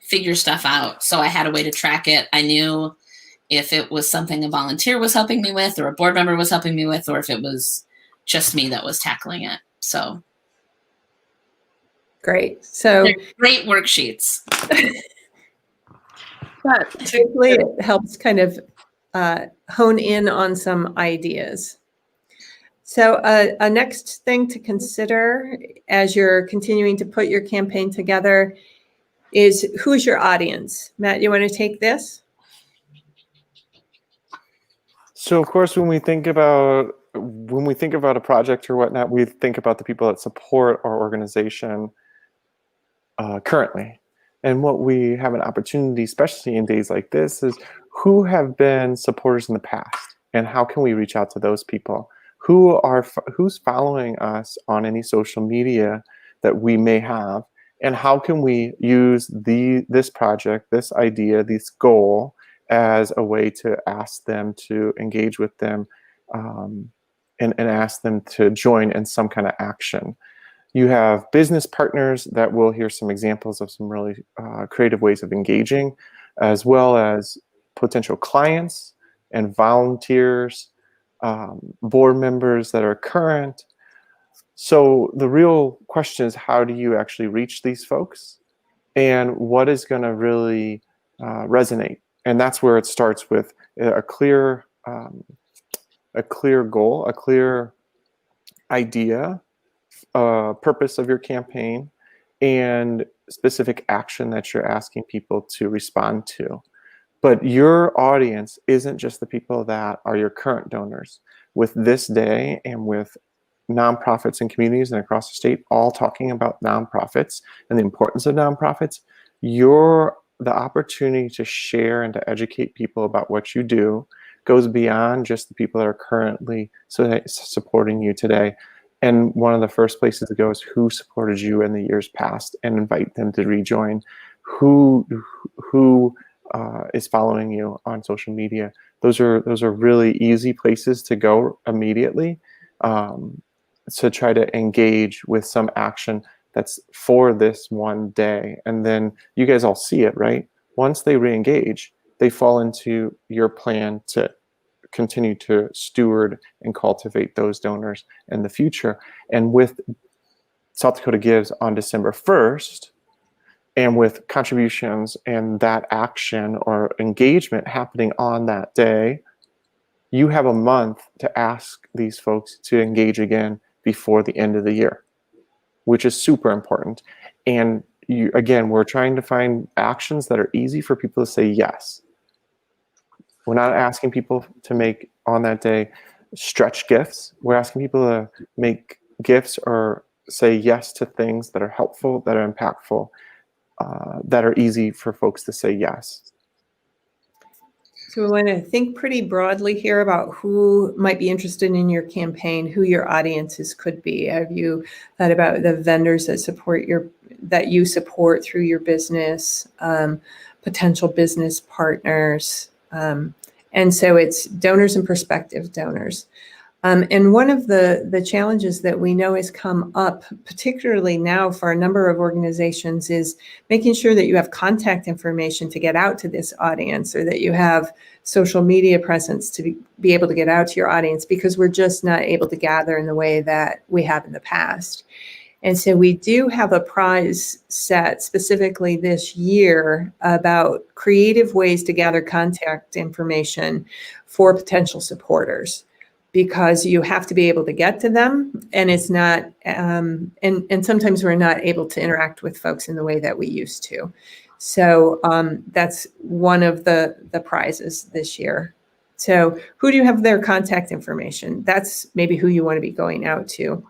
figure stuff out. So I had a way to track it. I knew if it was something a volunteer was helping me with, or a board member was helping me with, or if it was just me that was tackling it. So great. So they're great worksheets. but hopefully it helps kind of hone in on some ideas. So a next thing to consider as you're continuing to put your campaign together is, who's your audience? Matt, you want to take this? So of course, when we think about a project or whatnot, we think about the people that support our organization currently. And what we have an opportunity, especially in days like this, is who have been supporters in the past, and how can we reach out to those people? Who's following us on any social media that we may have, and how can we use this project, this idea, this goal as a way to ask them to engage with them, and ask them to join in some kind of action. You have business partners that will hear some examples of some really creative ways of engaging, as well as potential clients and volunteers, board members that are current. So the real question is, how do you actually reach these folks, and what is going to really resonate? And that's where it starts with a clear goal, a clear idea, purpose of your campaign, and specific action that you're asking people to respond to. But your audience isn't just the people that are your current donors. With this day, and with nonprofits and communities and across the state all talking about nonprofits and the importance of nonprofits, the opportunity to share and to educate people about what you do goes beyond just the people that are currently supporting you today. And one of the first places to go is who supported you in the years past, and invite them to rejoin. Who is following you on social media? Those are really easy places to go immediately, to try to engage with some action that's for this one day. And then you guys all see it, right? Once they re-engage, they fall into your plan to continue to steward and cultivate those donors in the future. And with South Dakota Gives on December 1st, and with contributions and that action or engagement happening on that day, you have a month to ask these folks to engage again before the end of the year, which is super important. And again, we're trying to find actions that are easy for people to say yes. We're not asking people to make, on that day, stretch gifts. We're asking people to make gifts or say yes to things that are helpful, that are impactful, that are easy for folks to say yes. So we want to think pretty broadly here about who might be interested in your campaign, who your audiences could be. Have you thought about the vendors that you support through your business, potential business partners? And so it's donors and prospective donors. And one of the challenges that we know has come up, particularly now for a number of organizations, is making sure that you have contact information to get out to this audience, or that you have social media presence to be able to get out to your audience, because we're just not able to gather in the way that we have in the past. And so we do have a prize set specifically this year about creative ways to gather contact information for potential supporters, because you have to be able to get to them, and it's not, and sometimes we're not able to interact with folks in the way that we used to. So that's one of the prizes this year. So who do you have their contact information? That's maybe who you want to be going out to.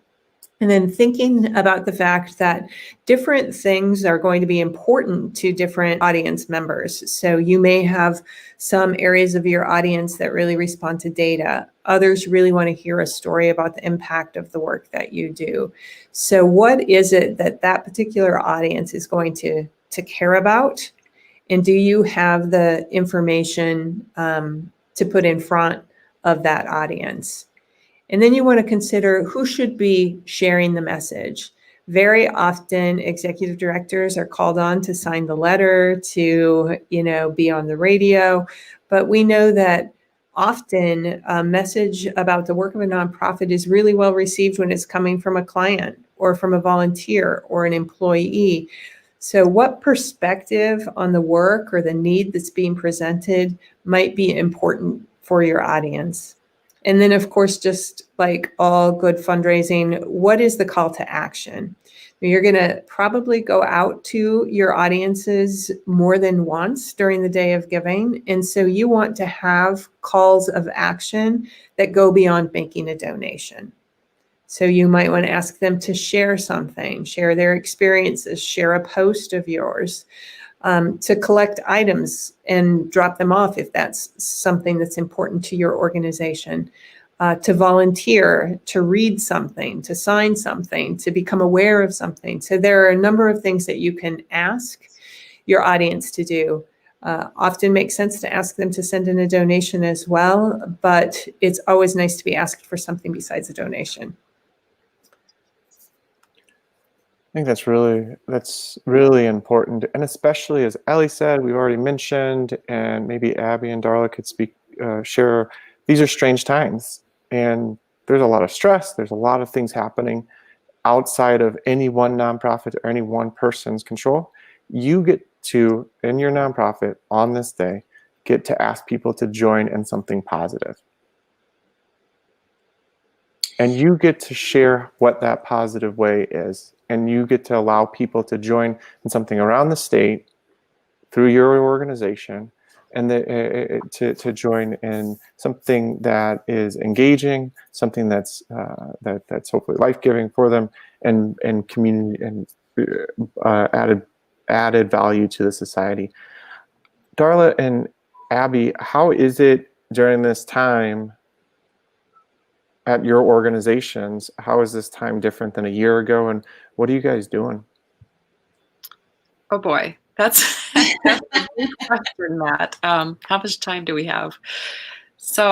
And then thinking about the fact that different things are going to be important to different audience members. So you may have some areas of your audience that really respond to data. Others really want to hear a story about the impact of the work that you do. So what is it that that particular audience is going to care about? And do you have the information to put in front of that audience? And then you want to consider who should be sharing the message. Very often, executive directors are called on to sign the letter, to, be on the radio. But we know that often a message about the work of a nonprofit is really well received when it's coming from a client or from a volunteer or an employee. So what perspective on the work or the need that's being presented might be important for your audience? And then, of course, just like all good fundraising, what is the call to action? You're going to probably go out to your audiences more than once during the day of giving. And so you want to have calls of action that go beyond making a donation. So you might want to ask them to share something, share their experiences, share a post of yours, to collect items and drop them off if that's something that's important to your organization, to volunteer, to read something, to sign something, to become aware of something. So there are a number of things that you can ask your audience to do. Often makes sense to ask them to send in a donation as well, but it's always nice to be asked for something besides a donation. I think that's really important, and especially as Ellie said, we've already mentioned, and maybe Abby and Darla could share. These are strange times, and there's a lot of stress. There's a lot of things happening outside of any one nonprofit or any one person's control. You get to, in your nonprofit on this day, get to ask people to join in something positive. And you get to share what that positive way is. And you get to allow people to join in something around the state through your organization, and to join in something that is engaging, something that's hopefully life-giving for them, and community, and added value to the society. Darla and Abby, how is it during this time at your organizations? How is this time different than a year ago, and what are you guys doing? Oh boy, that's a big question, Matt. How much time do we have? So,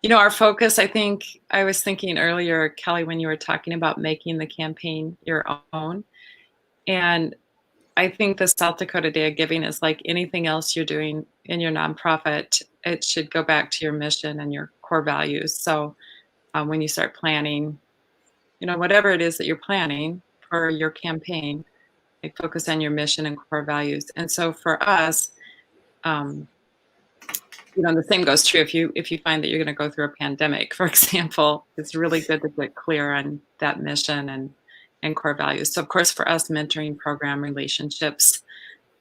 our focus, I think, I was thinking earlier, Kelly, when you were talking about making the campaign your own, and I think the South Dakota Day of Giving is like anything else you're doing in your nonprofit. It should go back to your mission and your core values. So when you start planning, whatever it is that you're planning for your campaign, like focus on your mission and core values. And so for us, the same goes true if you find that you're going to go through a pandemic, for example. It's really good to get clear on that mission and core values. So of course, for us, mentoring program relationships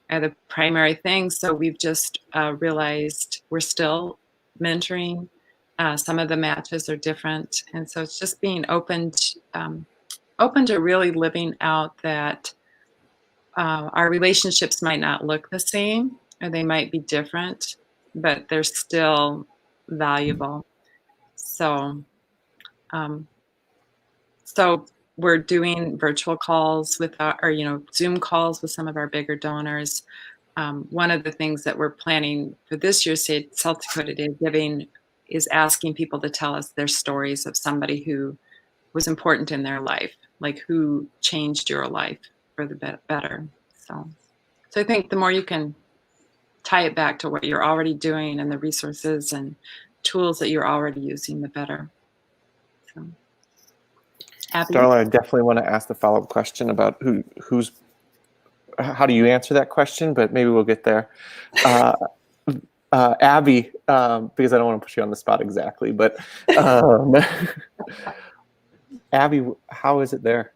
are the primary things. So we've just realized we're still mentoring. Some of the matches are different, and so it's just being open to really living out that our relationships might not look the same, or they might be different, but they're still valuable. So, we're doing virtual calls with Zoom calls with some of our bigger donors. One of the things that we're planning for this year's South Dakota Day of Giving is asking people to tell us their stories of somebody who was important in their life, like who changed your life for the better. So I think the more you can tie it back to what you're already doing and the resources and tools that you're already using, the better. So, Abby? Darla, I definitely want to ask the follow-up question about how do you answer that question, but maybe we'll get there. Abby, because I don't want to put you on the spot exactly, but Abby, how is it there?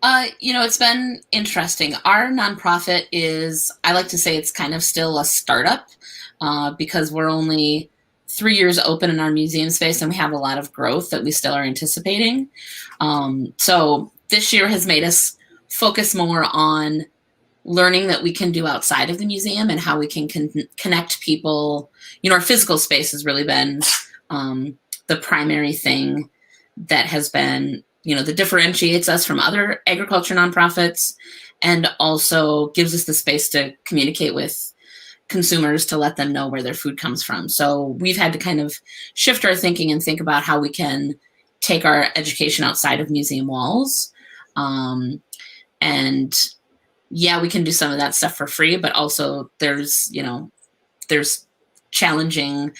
It's been interesting. Our nonprofit is, I like to say it's kind of still a startup because we're only 3 years open in our museum space and we have a lot of growth that we still are anticipating. So this year has made us focus more on learning that we can do outside of the museum and how we can connect people. Our physical space has really been the primary thing that has been, that differentiates us from other agriculture nonprofits and also gives us the space to communicate with consumers to let them know where their food comes from. So we've had to kind of shift our thinking and think about how we can take our education outside of museum walls. And yeah, we can do some of that stuff for free, but also there's challenging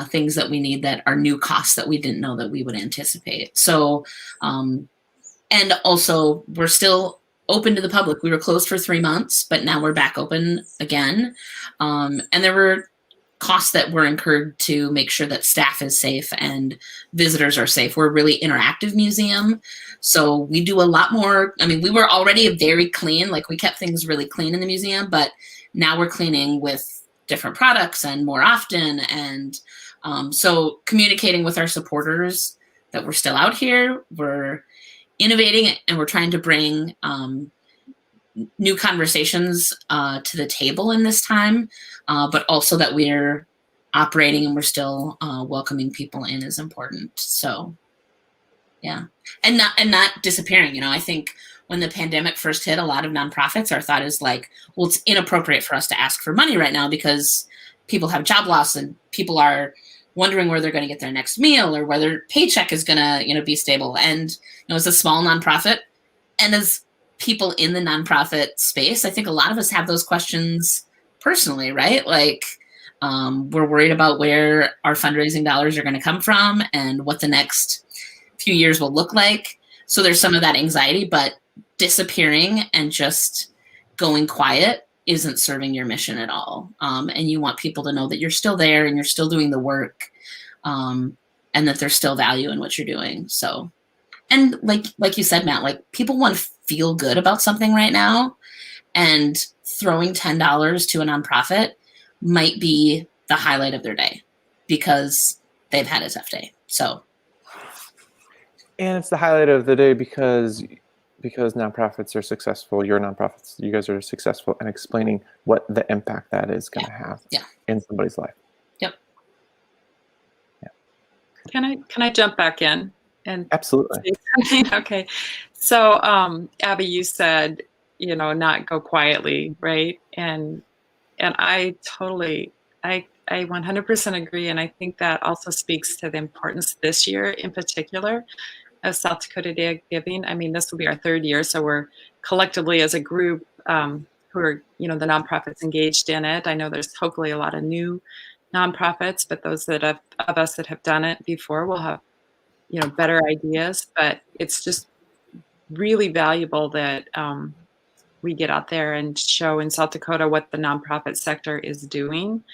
things that we need that are new costs that we didn't know that we would anticipate. So, and also we're still open to the public. We were closed for 3 months, but now we're back open again. And there were costs that were incurred to make sure that staff is safe and visitors are safe. We're a really interactive museum. So we do a lot more. I mean, we were already very clean, like we kept things really clean in the museum, but now we're cleaning with different products and more often. And so communicating with our supporters that we're still out here, we're innovating and we're trying to bring new conversations to the table in this time, but also that we're operating and we're still welcoming people in is important. So yeah, and not disappearing. I think when the pandemic first hit, a lot of nonprofits, our thought is like, well, it's inappropriate for us to ask for money right now because people have job loss and people are wondering where they're going to get their next meal or whether paycheck is going to, be stable. And, as a small nonprofit and as people in the nonprofit space, I think a lot of us have those questions personally, right? Like, we're worried about where our fundraising dollars are going to come from and what the next few years will look like. So there's some of that anxiety, but disappearing and just going quiet isn't serving your mission at all. And you want people to know that you're still there and you're still doing the work, and that there's still value in what you're doing. So, and like you said, Matt, like people want to feel good about something right now, and throwing $10 to a nonprofit might be the highlight of their day because they've had a tough day. So. And it's the highlight of the day because nonprofits are successful, your nonprofits, you guys are successful in explaining what the impact that is going to have in somebody's life. Yep. Yeah. Can I jump back in? And absolutely. Say something? Okay. So, Abby, you said, not go quietly, right? And I totally, I 100% agree. And I think that also speaks to the importance this year in particular of South Dakota Day of Giving. I mean, this will be our 3rd year, so we're collectively as a group who are, the nonprofits engaged in it. I know there's hopefully a lot of new nonprofits, but those of us that have done it before will have, better ideas. But it's just really valuable that we get out there and show in South Dakota what the nonprofit sector is doing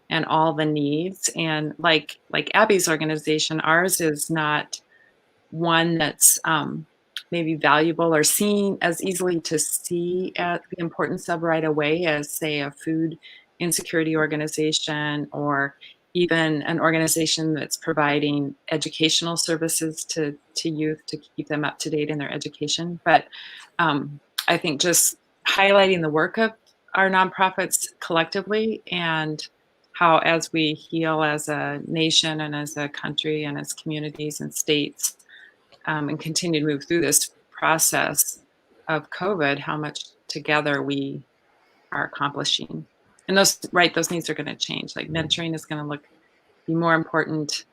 and all the needs. And like Abby's organization, ours is not one that's maybe valuable or seen as easily to see at the importance of right away as, say, a food insecurity organization or even an organization that's providing educational services to youth to keep them up to date in their education. But I think just highlighting the work of our nonprofits collectively and how as we heal as a nation and as a country and as communities and states, and continue to move through this process of COVID, how much together we are accomplishing. And those needs are going to change. Like mentoring is going to look be more important,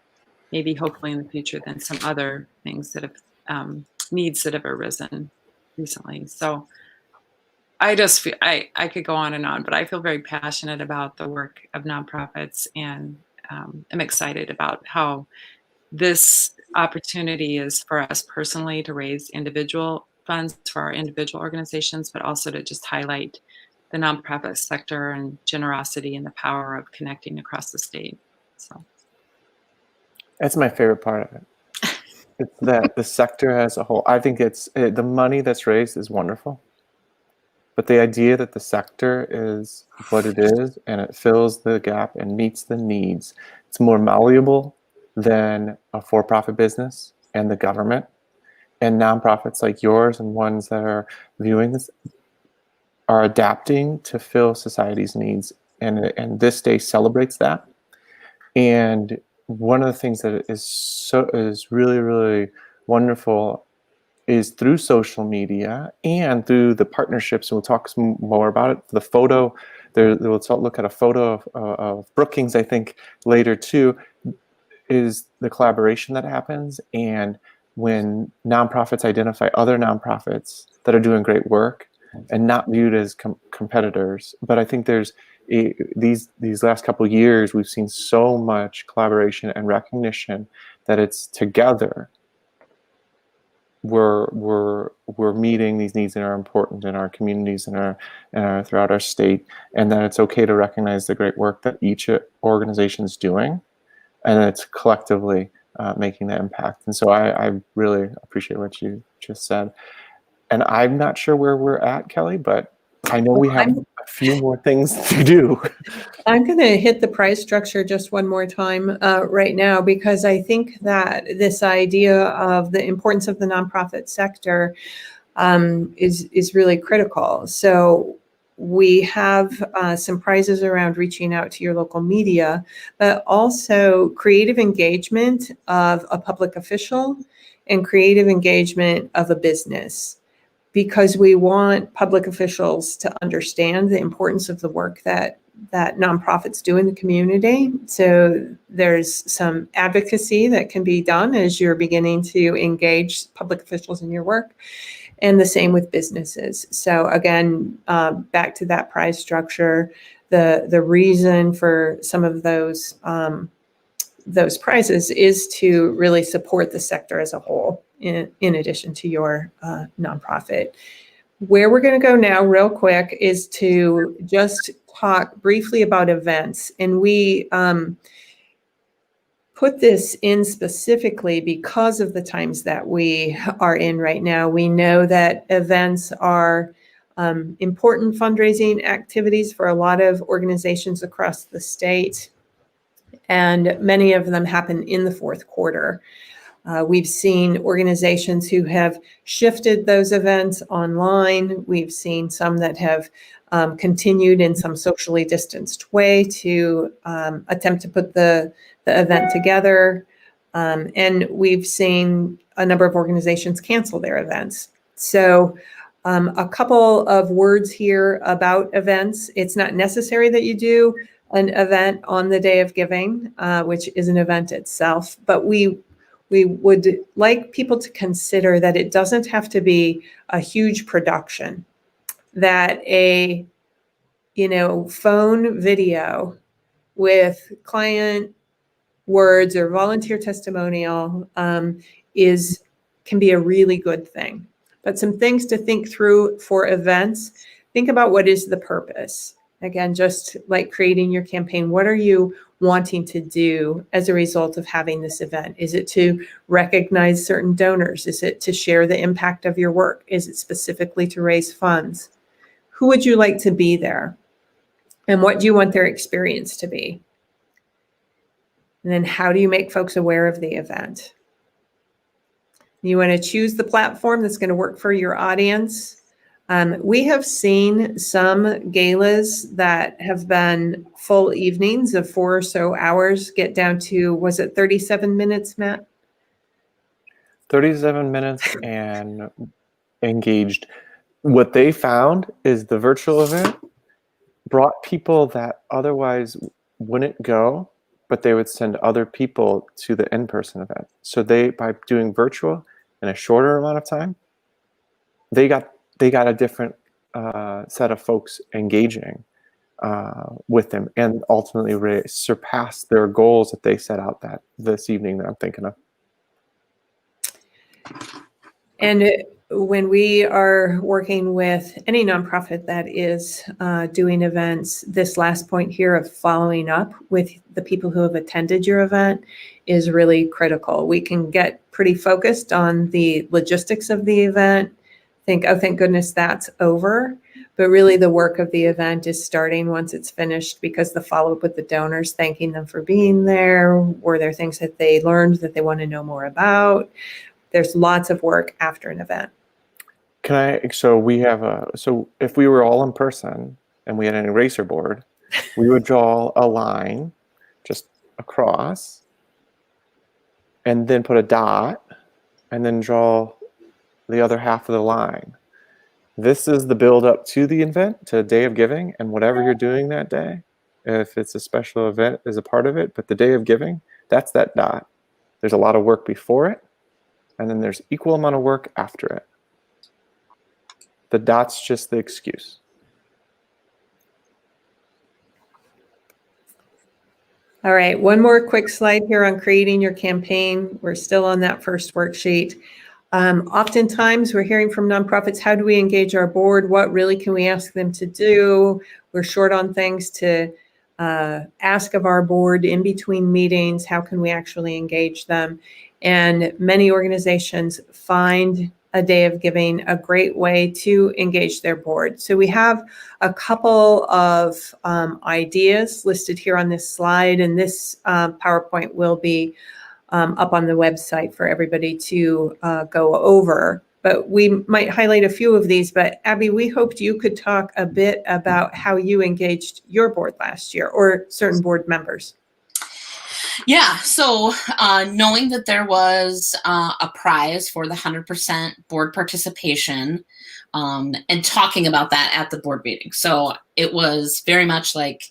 maybe hopefully in the future, than some other things that have needs that have arisen recently. So I just feel I could go on and on, but I feel very passionate about the work of nonprofits, and I'm excited about how this opportunity is for us personally to raise individual funds for our individual organizations, but also to just highlight the nonprofit sector and generosity and the power of connecting across the state. So That's my favorite part of it. It's that the sector as a whole, I think the money that's raised is wonderful. But the idea that the sector is what it is and it fills the gap and meets the needs, it's more malleable than a for-profit business and the government. And nonprofits like yours and ones that are viewing this are adapting to fill society's needs. And this day celebrates that. And one of the things that is really, really wonderful is through social media and through the partnerships, and we'll talk some more about it. The photo, we'll look at a photo of Brookings, I think, later too, is the collaboration that happens. And when nonprofits identify other nonprofits that are doing great work and not viewed as competitors. But I think there's these last couple of years, we've seen so much collaboration and recognition that it's together we're meeting these needs that are important in our communities and throughout our state, and that it's okay to recognize the great work that each organization is doing, and it's collectively making that impact. And so I really appreciate what you just said. And I'm not sure where we're at, Kelly, but I know we have a few more things to do. I'm going to hit the price structure just one more time right now, because I think that this idea of the importance of the nonprofit sector is really critical. So we have some prizes around reaching out to your local media, but also creative engagement of a public official and creative engagement of a business, because we want public officials to understand the importance of the work that nonprofits do in the community. So there's some advocacy that can be done as you're beginning to engage public officials in your work, and the same with businesses. So again, back to that prize structure, the reason for some of those prizes is to really support the sector as a whole, in addition to your nonprofit. Where we're going to go now real quick is to just talk briefly about events. And we put this in specifically because of the times that we are in right now. We know that events are important fundraising activities for a lot of organizations across the state, and many of them happen in the fourth quarter. We've seen organizations who have shifted those events online. We've seen some that have continued in some socially distanced way to attempt to put the event together. And we've seen a number of organizations cancel their events. So a couple of words here about events. It's not necessary that you do an event on the day of giving, which is an event itself, but we would like people to consider that it doesn't have to be a huge production, that a phone video with client words or volunteer testimonial can be a really good thing. But some things to think through for events: think about what is the purpose. Again, just like creating your campaign, what are you wanting to do as a result of having this event? Is it to recognize certain donors? Is it to share the impact of your work? Is it specifically to raise funds? Who would you like to be there? And what do you want their experience to be? And then how do you make folks aware of the event? You want to choose the platform that's going to work for your audience. We have seen some galas that have been full evenings of 4 or so hours get down to, was it 37 minutes, Matt? 37 minutes and engaged. What they found is the virtual event brought people that otherwise wouldn't go but they would send other people to the in-person event. So they, by doing virtual in a shorter amount of time, they got a different set of folks engaging with them, and ultimately surpass their goals that they set out this evening that I'm thinking of. And when we are working with any nonprofit that is doing events, this last point here of following up with the people who have attended your event is really critical. We can get pretty focused on the logistics of the event, think, oh, thank goodness that's over. But really the work of the event is starting once it's finished, because the follow-up with the donors, thanking them for being there. Were there things that they learned that they want to know more about? There's lots of work after an event. So if we were all in person and we had an eraser board, we would draw a line just across and then put a dot and then draw the other half of the line. This is the build up to the event, to a day of giving, and whatever you're doing that day, if it's a special event, is a part of it, but the day of giving, that's that dot. There's a lot of work before it, and then there's equal amount of work after it. The dot's just the excuse. All right, one more quick slide here on creating your campaign. We're still on that first worksheet. Oftentimes we're hearing from nonprofits, how do we engage our board? What really can we ask them to do? We're short on things to ask of our board in between meetings. How can we actually engage them? And many organizations find a day of giving a great way to engage their board. So we have a couple of ideas listed here on this slide, and this PowerPoint will be up on the website for everybody to go over. But we might highlight a few of these. But Abby, we hoped you could talk a bit about how you engaged your board last year, or certain board members. Yeah, so knowing that there was a prize for the 100% board participation, and talking about that at the board meeting. So it was very much like,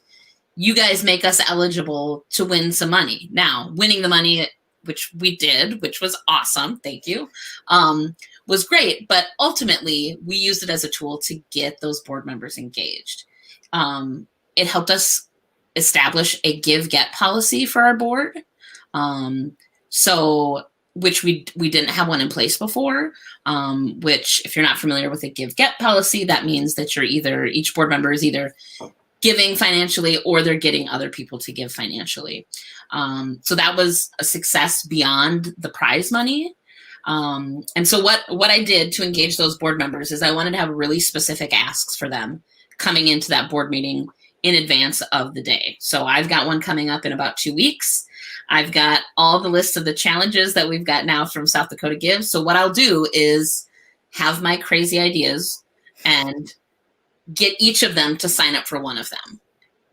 you guys make us eligible to win some money. Now, winning the money, which we did, which was awesome, thank you, was great. But ultimately, we used it as a tool to get those board members engaged. It helped us establish a give-get policy for our board, which we didn't have one in place before, which, if you're not familiar with a give-get policy, that means that each board member is either giving financially or they're getting other people to give financially. So that was a success beyond the prize money. And so what I did to engage those board members is I wanted to have really specific asks for them coming into that board meeting in advance of the day. So I've got one coming up in about 2 weeks. I've got all the lists of the challenges that we've got now from South Dakota Gives. So what I'll do is have my crazy ideas and get each of them to sign up for one of them.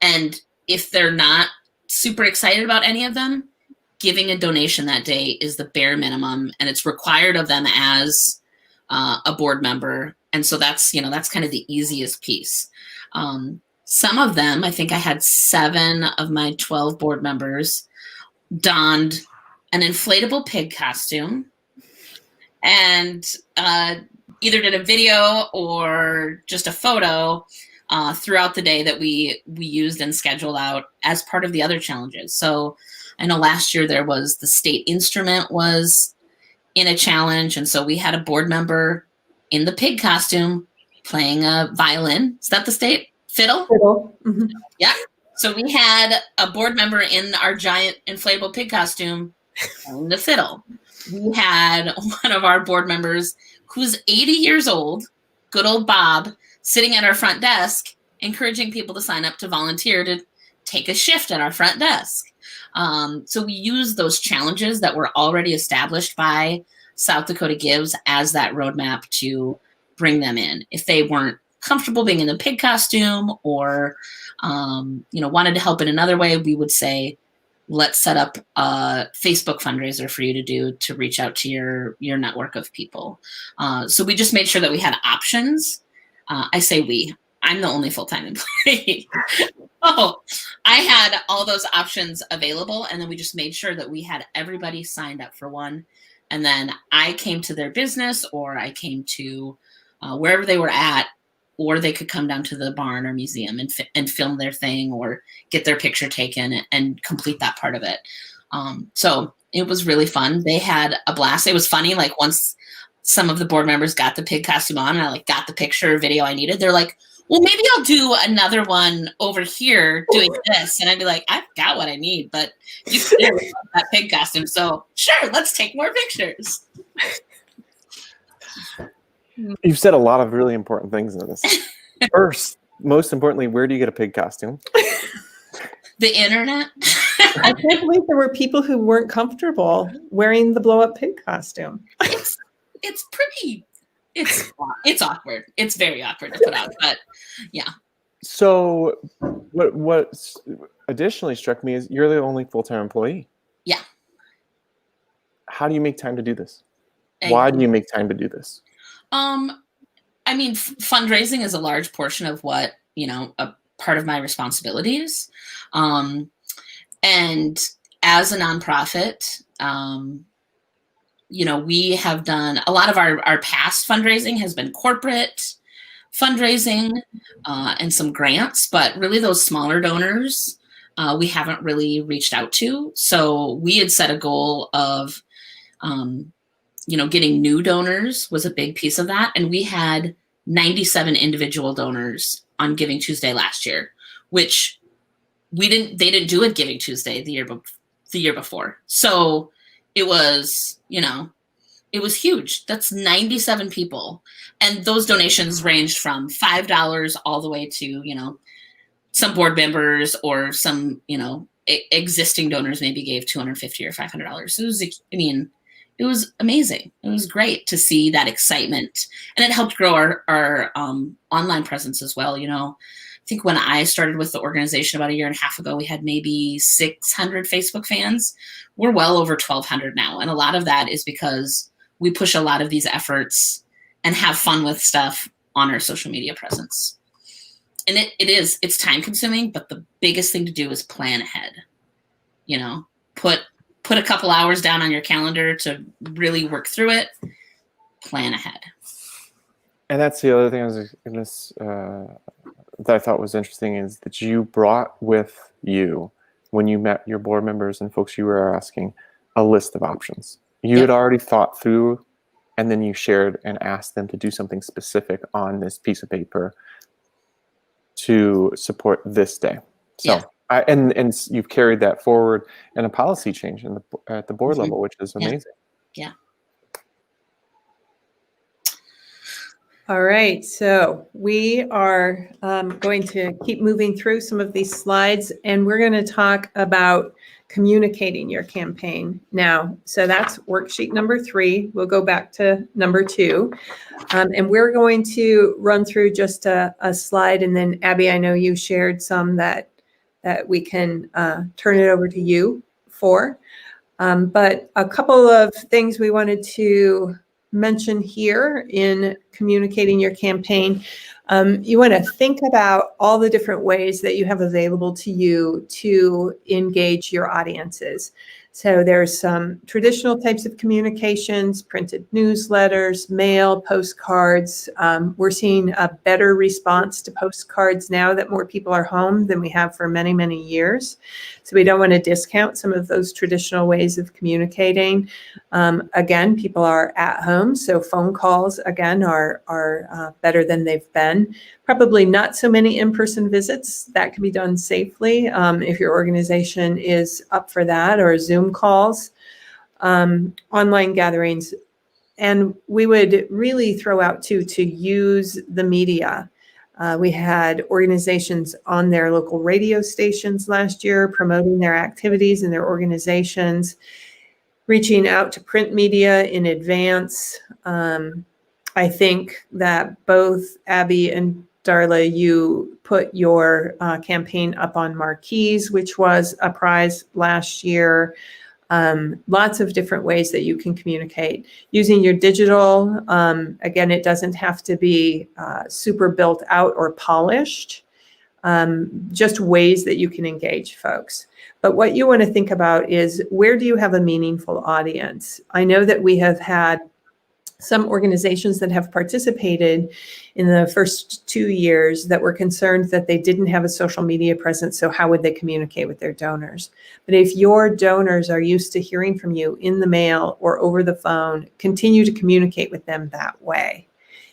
And if they're not super excited about any of them, giving a donation that day is the bare minimum, and it's required of them as a board member. And so that's kind of the easiest piece. Some of them, I think I had 7 of my 12 board members donned an inflatable pig costume and either did a video or just a photo throughout the day that we used and scheduled out as part of the other challenges. So I know last year there was the state instrument was in a challenge. And so we had a board member in the pig costume playing a violin. Is that the state? Fiddle? Fiddle. Mm-hmm. Yeah. So we had a board member in our giant inflatable pig costume playing the fiddle. We had one of our board members who's 80 years old, good old Bob, sitting at our front desk, encouraging people to sign up to volunteer to take a shift at our front desk. So we use those challenges that were already established by South Dakota Gives as that roadmap to bring them in. If they weren't comfortable being in the pig costume or, wanted to help in another way, we would say, let's set up a Facebook fundraiser for you to do to reach out to your network of people. So we just made sure that we had options. I say we. I'm the only full-time employee. Oh, I had all those options available, and then we just made sure that we had everybody signed up for one. And then I came to their business, or I came to wherever they were at, or they could come down to the barn or museum and film their thing or get their picture taken and complete that part of it. So it was really fun. They had a blast. It was funny. Like once some of the board members got the pig costume on and I like got the picture or video I needed, they're like, well, maybe I'll do another one over here doing this. And I'd be like, I've got what I need, but you clearly love that pig costume. So sure, let's take more pictures. You've said a lot of really important things in this. First, most importantly, where do you get a pig costume? The internet. I can't believe there were people who weren't comfortable wearing the blow-up pig costume. It's pretty. It's awkward. It's very awkward to put on, but yeah. So, what additionally struck me is you're the only full-time employee. Yeah. How do you make time to do this? Why do you make time to do this? I mean, fundraising is a large portion of what, a part of my responsibilities. And as a nonprofit, we have done a lot of our past fundraising has been corporate fundraising and some grants, but really those smaller donors, we haven't really reached out to. So we had set a goal of, getting new donors was a big piece of that. And we had 97 individual donors on Giving Tuesday last year, which they didn't do it Giving Tuesday the year before. So it was, it was huge. That's 97 people. And those donations ranged from $5 all the way to, some board members or some, existing donors maybe gave $250 or $500. It was amazing. It was great to see that excitement. And it helped grow our online presence as well. I think when I started with the organization about a year and a half ago, we had maybe 600 Facebook fans. We're well over 1,200 now. And a lot of that is because we push a lot of these efforts and have fun with stuff on our social media presence. And it's time consuming, but the biggest thing to do is plan ahead. Put a couple hours down on your calendar to really work through it, plan ahead. And that's the other thing that I thought was interesting is that you brought with you, when you met your board members and folks you were asking, a list of options. You had already thought through, and then you shared and asked them to do something specific on this piece of paper to support this day. So, and you've carried that forward in a policy change at the board level, which is amazing. Yeah. All right, so we are going to keep moving through some of these slides, and we're going to talk about communicating your campaign now. So that's worksheet number 3. We'll go back to number 2, and we're going to run through just a slide, and then Abby, I know you shared some that we can turn it over to you for. But a couple of things we wanted to mention here in communicating your campaign. You want to think about all the different ways that you have available to you to engage your audiences. So there's some traditional types of communications, printed newsletters, mail, postcards. We're seeing a better response to postcards now that more people are home than we have for many, many years. So we don't want to discount some of those traditional ways of communicating. Again, people are at home, so phone calls, again, are better than they've been. Probably not so many in-person visits. That can be done safely if your organization is up for that, or Zoom calls, online gatherings. And we would really throw out too to use the media. We had organizations on their local radio stations last year promoting their activities and their organizations, reaching out to print media in advance. I think that both Abby and Darla, you put your campaign up on marquees, which was a prize last year. Lots of different ways that you can communicate. Using your digital, again, it doesn't have to be super built out or polished, just ways that you can engage folks. But what you want to think about is, where do you have a meaningful audience? I know that we have had some organizations that have participated in the first 2 years that were concerned that they didn't have a social media presence, so how would they communicate with their donors? But if your donors are used to hearing from you in the mail or over the phone, continue to communicate with them that way.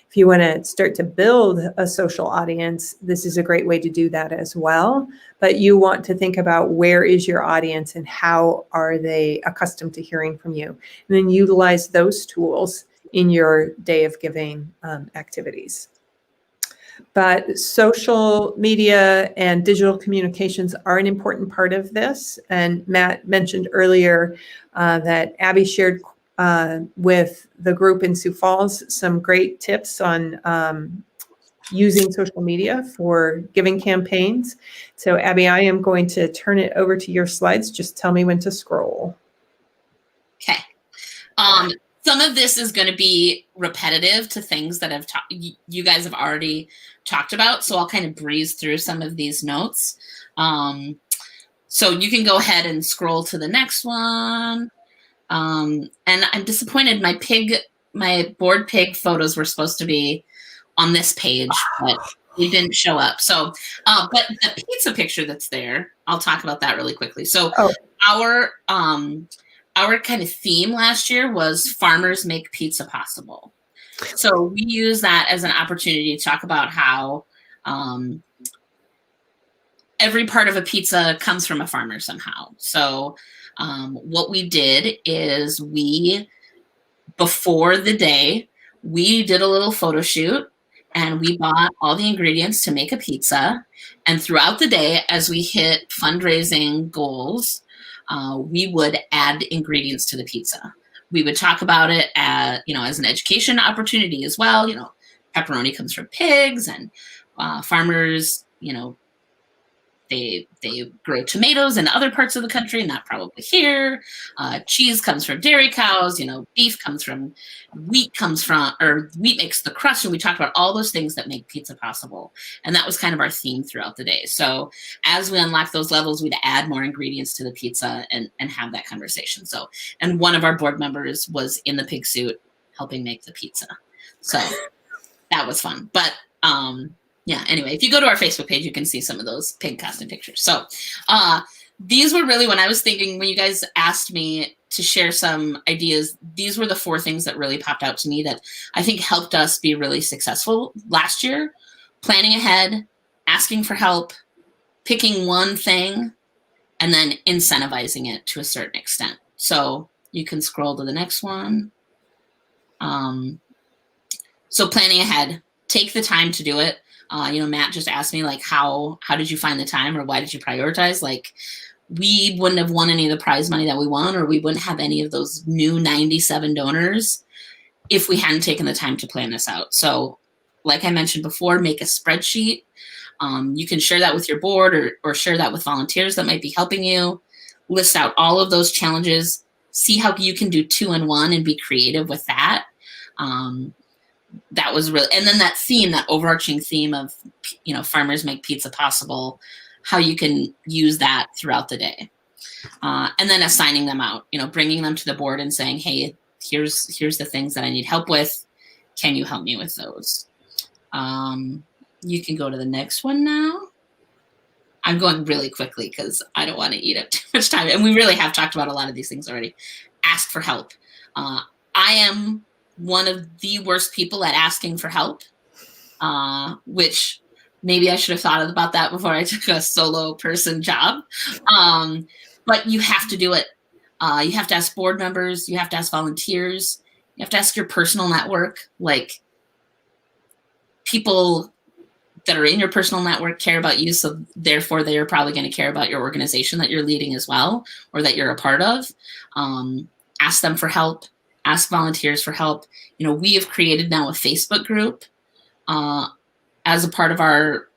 If you want to start to build a social audience, this is a great way to do that as well. But you want to think about, where is your audience and how are they accustomed to hearing from you? And then utilize those tools in your Day of Giving activities. But social media and digital communications are an important part of this. And Matt mentioned earlier that Abby shared with the group in Sioux Falls some great tips on using social media for giving campaigns. So Abby, I am going to turn it over to your slides. Just tell me when to scroll. Okay. Some of this is going to be repetitive to things that you guys have already talked about. So I'll kind of breeze through some of these notes. So you can go ahead and scroll to the next one. And I'm disappointed. My board pig photos were supposed to be on this page, but they didn't show up. So, but the pizza picture that's there, I'll talk about that really quickly. So our kind of theme last year was Farmers Make Pizza Possible. So we use that as an opportunity to talk about how every part of a pizza comes from a farmer somehow. So what we did is, before the day, we did a little photo shoot and we bought all the ingredients to make a pizza. And throughout the day, as we hit fundraising goals, we would add ingredients to the pizza. We would talk about it as an education opportunity as well. Pepperoni comes from pigs, and farmers, they grow tomatoes in other parts of the country, not probably here. Cheese comes from dairy cows. Beef comes from wheat makes the crust. And we talked about all those things that make pizza possible. And that was kind of our theme throughout the day. So as we unlock those levels, we'd add more ingredients to the pizza and have that conversation. So, and one of our board members was in the pig suit helping make the pizza. So that was fun. But, yeah, anyway, if you go to our Facebook page, you can see some of those pig costume pictures. So these were really, when I was thinking, when you guys asked me to share some ideas, these were the 4 things that really popped out to me that I think helped us be really successful last year. Planning ahead, asking for help, picking one thing, and then incentivizing it to a certain extent. So you can scroll to the next one. So planning ahead, take the time to do it. Matt just asked me, like, how did you find the time, or why did you prioritize? Like, we wouldn't have won any of the prize money that we won, or we wouldn't have any of those new 97 donors if we hadn't taken the time to plan this out. So like I mentioned before, make a spreadsheet. You can share that with your board or share that with volunteers that might be helping you. List out all of those challenges. See how you can do 2 in 1 and be creative with that. That was really, and then that theme, that overarching theme of, farmers make pizza possible, how you can use that throughout the day. And then assigning them out, bringing them to the board and saying, hey, here's the things that I need help with. Can you help me with those? You can go to the next one now. I'm going really quickly because I don't want to eat up too much time. And we really have talked about a lot of these things already. Ask for help. I am one of the worst people at asking for help, which maybe I should have thought about that before I took a solo person job. But you have to do it. You have to ask board members. You have to ask volunteers. You have to ask your personal network. Like, people that are in your personal network care about you, so therefore they are probably going to care about your organization that you're leading as well, or that you're a part of. Ask them for help. Ask volunteers for help. We have created now a Facebook group as a part of our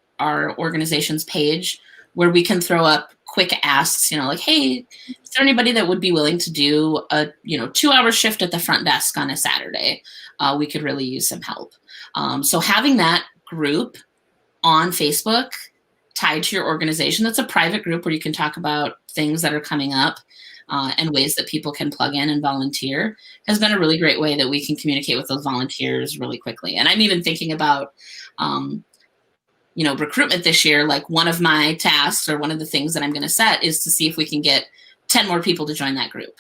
organization's page, where we can throw up quick asks, like, hey, is there anybody that would be willing to do a 2-hour shift at the front desk on a Saturday? We could really use some help. So having that group on Facebook tied to your organization, that's a private group where you can talk about things that are coming up and ways that people can plug in and volunteer, has been a really great way that we can communicate with those volunteers really quickly. And I'm even thinking about recruitment this year. Like, one of my tasks, or one of the things that I'm going to set, is to see if we can get 10 more people to join that group.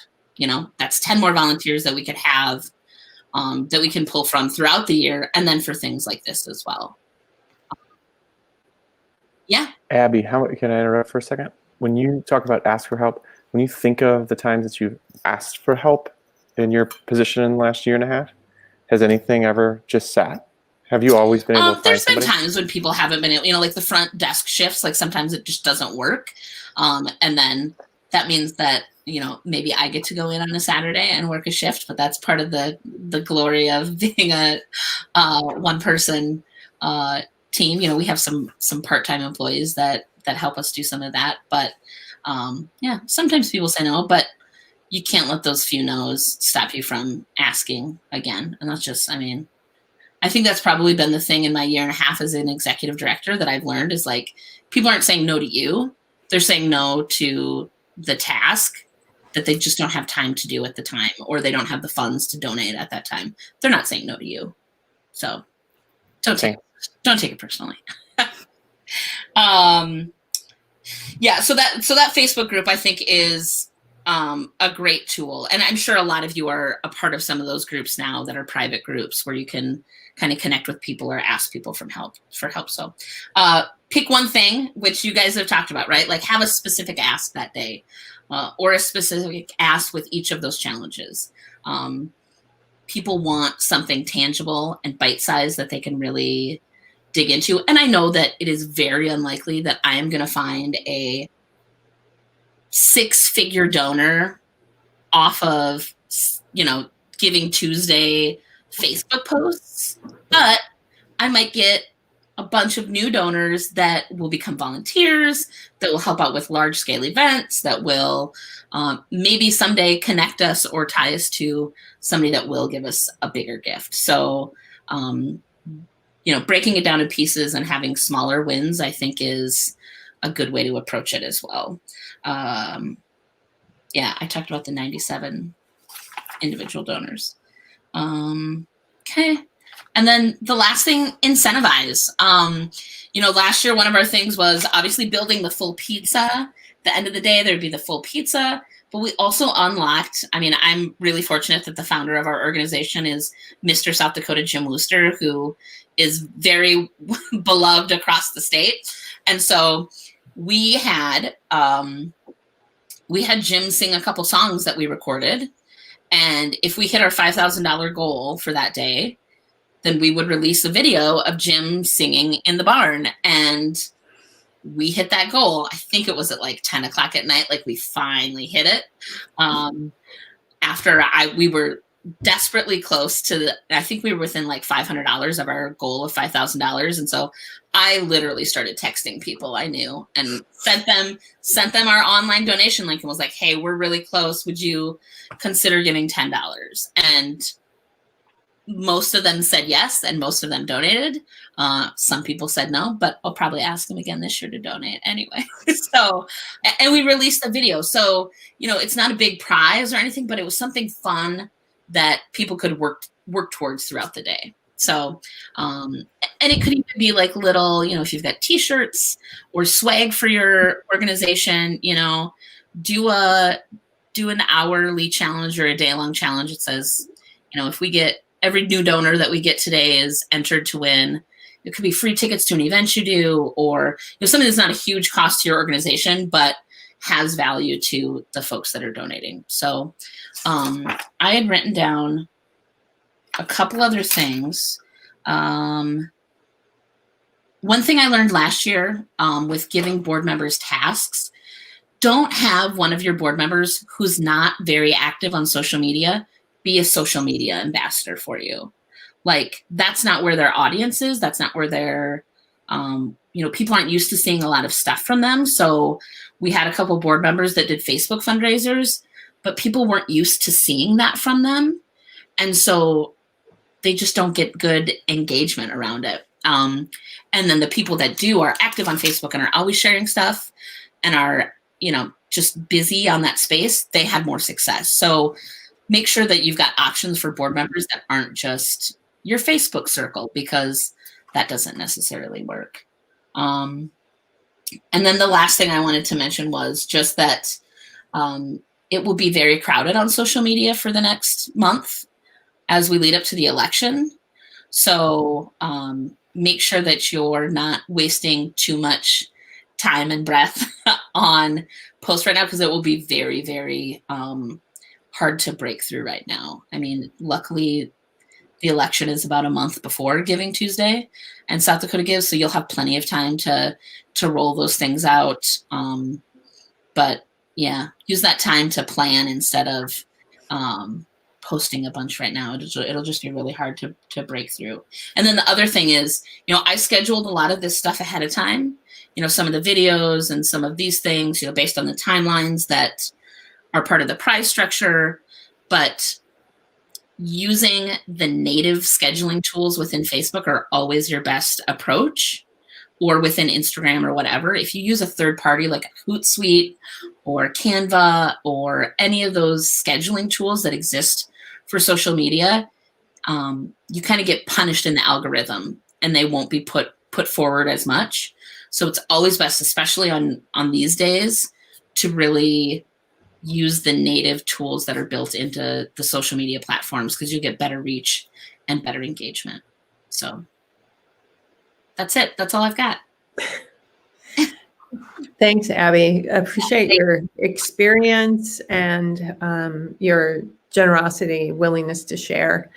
That's 10 more volunteers that we could have, that we can pull from throughout the year, and then for things like this as well. Yeah. Abby, can I interrupt for a second? When you talk about ask for help, when you think of the times that you've asked for help in your position in the last year and a half, has anything ever just sat? Have you always been able to find there's somebody? been times when people haven't been able, like the front desk shifts, like sometimes it just doesn't work. And then that means that, maybe I get to go in on a Saturday and work a shift, but that's part of the glory of being a one person team. We have some part-time employees that help us do some of that, but sometimes people say no, but you can't let those few no's stop you from asking again. And that's just, I think that's probably been the thing in my year and a half as an executive director that I've learned, is like, people aren't saying no to you. They're saying no to the task that they just don't have time to do at the time, or they don't have the funds to donate at that time. They're not saying no to you. So don't take it personally. So that Facebook group, I think, is a great tool. And I'm sure a lot of you are a part of some of those groups now that are private groups where you can kind of connect with people or ask people for help. So pick one thing, which you guys have talked about, right? Like, have a specific ask that day, or a specific ask with each of those challenges. People want something tangible and bite-sized that they can really dig into. And I know that it is very unlikely that I am going to find a 6-figure donor off of, Giving Tuesday Facebook posts, but I might get a bunch of new donors that will become volunteers, that will help out with large-scale events, that will maybe someday connect us or tie us to somebody that will give us a bigger gift. So, breaking it down in pieces and having smaller wins, I think, is a good way to approach it as well. I talked about the 97 individual donors. Okay. And then the last thing, incentivize. Last year, one of our things was obviously building the full pizza. At the end of the day, there'd be the full pizza, but we also unlocked, I'm really fortunate that the founder of our organization is Mr. South Dakota Jim Wooster, who is very beloved across the state. And so we had Jim sing a couple songs that we recorded. And if we hit our $5,000 goal for that day, then we would release a video of Jim singing in the barn. And we hit that goal. I think it was at like 10 o'clock at night. Like, we finally hit it. After we were desperately close to I think we were within like $500 of our goal of $5,000. And so I literally started texting people I knew and sent them our online donation link and was like, hey, we're really close. Would you consider giving $10? And most of them said yes, and most of them donated. Some people said no, but I'll probably ask them again this year to donate anyway. So, and we released the video. So, it's not a big prize or anything, but it was something fun that people could work towards throughout the day. So, and it could even be like little, if you've got t-shirts or swag for your organization, do an hourly challenge or a day-long challenge. It says, if we get every new donor that we get today is entered to win. It could be free tickets to an event you do, or something that's not a huge cost to your organization, but has value to the folks that are donating. So I had written down a couple other things. One thing I learned last year with giving board members tasks, don't have one of your board members who's not very active on social media be a social media ambassador for you. Like, that's not where their audience is. That's not where their People aren't used to seeing a lot of stuff from them. So we had a couple board members that did Facebook fundraisers, but people weren't used to seeing that from them. And so they just don't get good engagement around it. And then the people that do are active on Facebook and are always sharing stuff and are, just busy on that space, they had more success. So make sure that you've got options for board members that aren't just your Facebook circle, because that doesn't necessarily work. And then the last thing I wanted to mention was just that it will be very crowded on social media for the next month as we lead up to the election. So make sure that you're not wasting too much time and breath on posts right now, because it will be very, very hard to break through right now. I mean, luckily, the election is about a month before Giving Tuesday and South Dakota Gives, so you'll have plenty of time to roll those things out. But yeah, use that time to plan instead of posting a bunch right now. It'll just be really hard to break through. And then the other thing is, I scheduled a lot of this stuff ahead of time. Some of the videos and some of these things, based on the timelines that are part of the prize structure, but using the native scheduling tools within Facebook are always your best approach, or within Instagram or whatever. If you use a third party like Hootsuite or Canva or any of those scheduling tools that exist for social media, you kind of get punished in the algorithm and they won't be put forward as much. So it's always best, especially on these days, to really use the native tools that are built into the social media platforms, because you get better reach and better engagement. So that's it. That's all I've got. Thanks, Abby. Appreciate your experience and your generosity, willingness to share.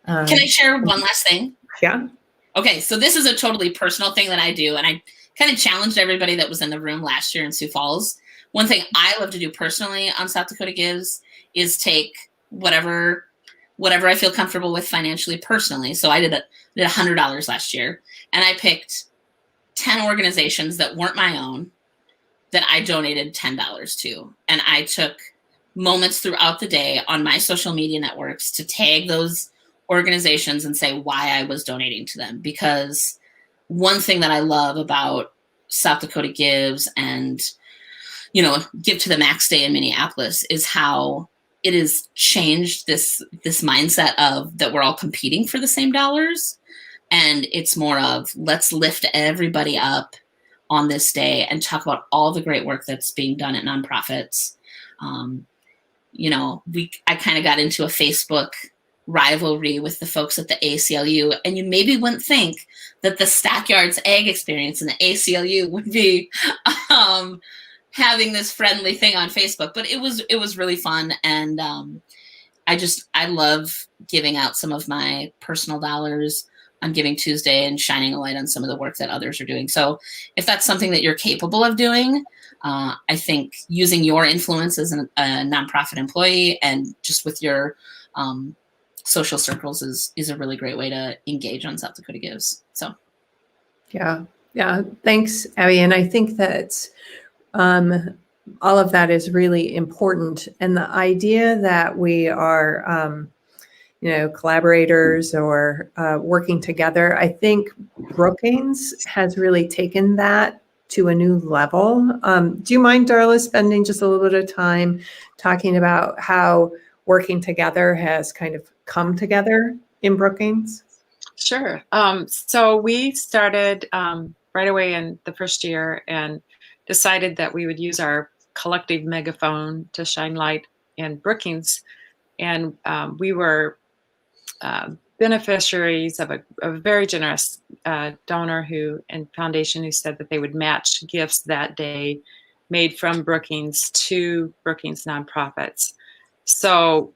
Can I share one last thing? Yeah. Okay, so this is a totally personal thing that I do, and I kind of challenged everybody that was in the room last year in Sioux Falls. One thing I love to do personally on South Dakota Gives is take whatever I feel comfortable with financially, personally. So I did $100 last year, and I picked 10 organizations that weren't my own that I donated $10 to. And I took moments throughout the day on my social media networks to tag those organizations and say why I was donating to them. Because one thing that I love about South Dakota Gives and Give to the Max Day in Minneapolis is how it has changed this mindset of that we're all competing for the same dollars. And it's more of, let's lift everybody up on this day and talk about all the great work that's being done at nonprofits. I kind of got into a Facebook rivalry with the folks at the ACLU, and you maybe wouldn't think that the Stockyards Ag Experience and the ACLU would be having this friendly thing on Facebook, but it was really fun. And I love giving out some of my personal dollars on Giving Tuesday and shining a light on some of the work that others are doing. So if that's something that you're capable of doing, I think using your influence as a nonprofit employee and just with your social circles is a really great way to engage on South Dakota Gives. So. Yeah. Thanks, Abby. And I think that all of that is really important. And the idea that we are, collaborators or working together, I think Brookings has really taken that to a new level. Do you mind, Darla, spending just a little bit of time talking about how working together has kind of come together in Brookings? Sure. So we started right away in the first year and decided that we would use our collective megaphone to shine light in Brookings. And we were beneficiaries of a very generous donor and foundation who said that they would match gifts that day made from Brookings to Brookings nonprofits. So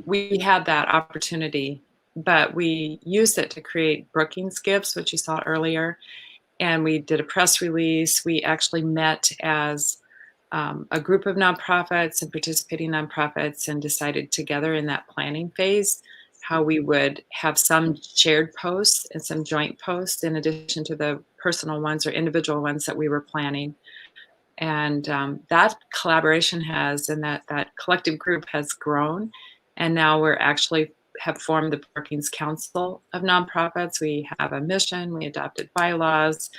we had that opportunity, but we used it to create Brookings Gifts, which you saw earlier. And we did a press release. We actually met as a group of nonprofits and participating nonprofits and decided together in that planning phase how we would have some shared posts and some joint posts in addition to the personal ones or individual ones that we were planning. And that collaboration has, and that collective group has grown. And now we're actually have formed the Brookings Council of Nonprofits. We have a mission, we adopted bylaws.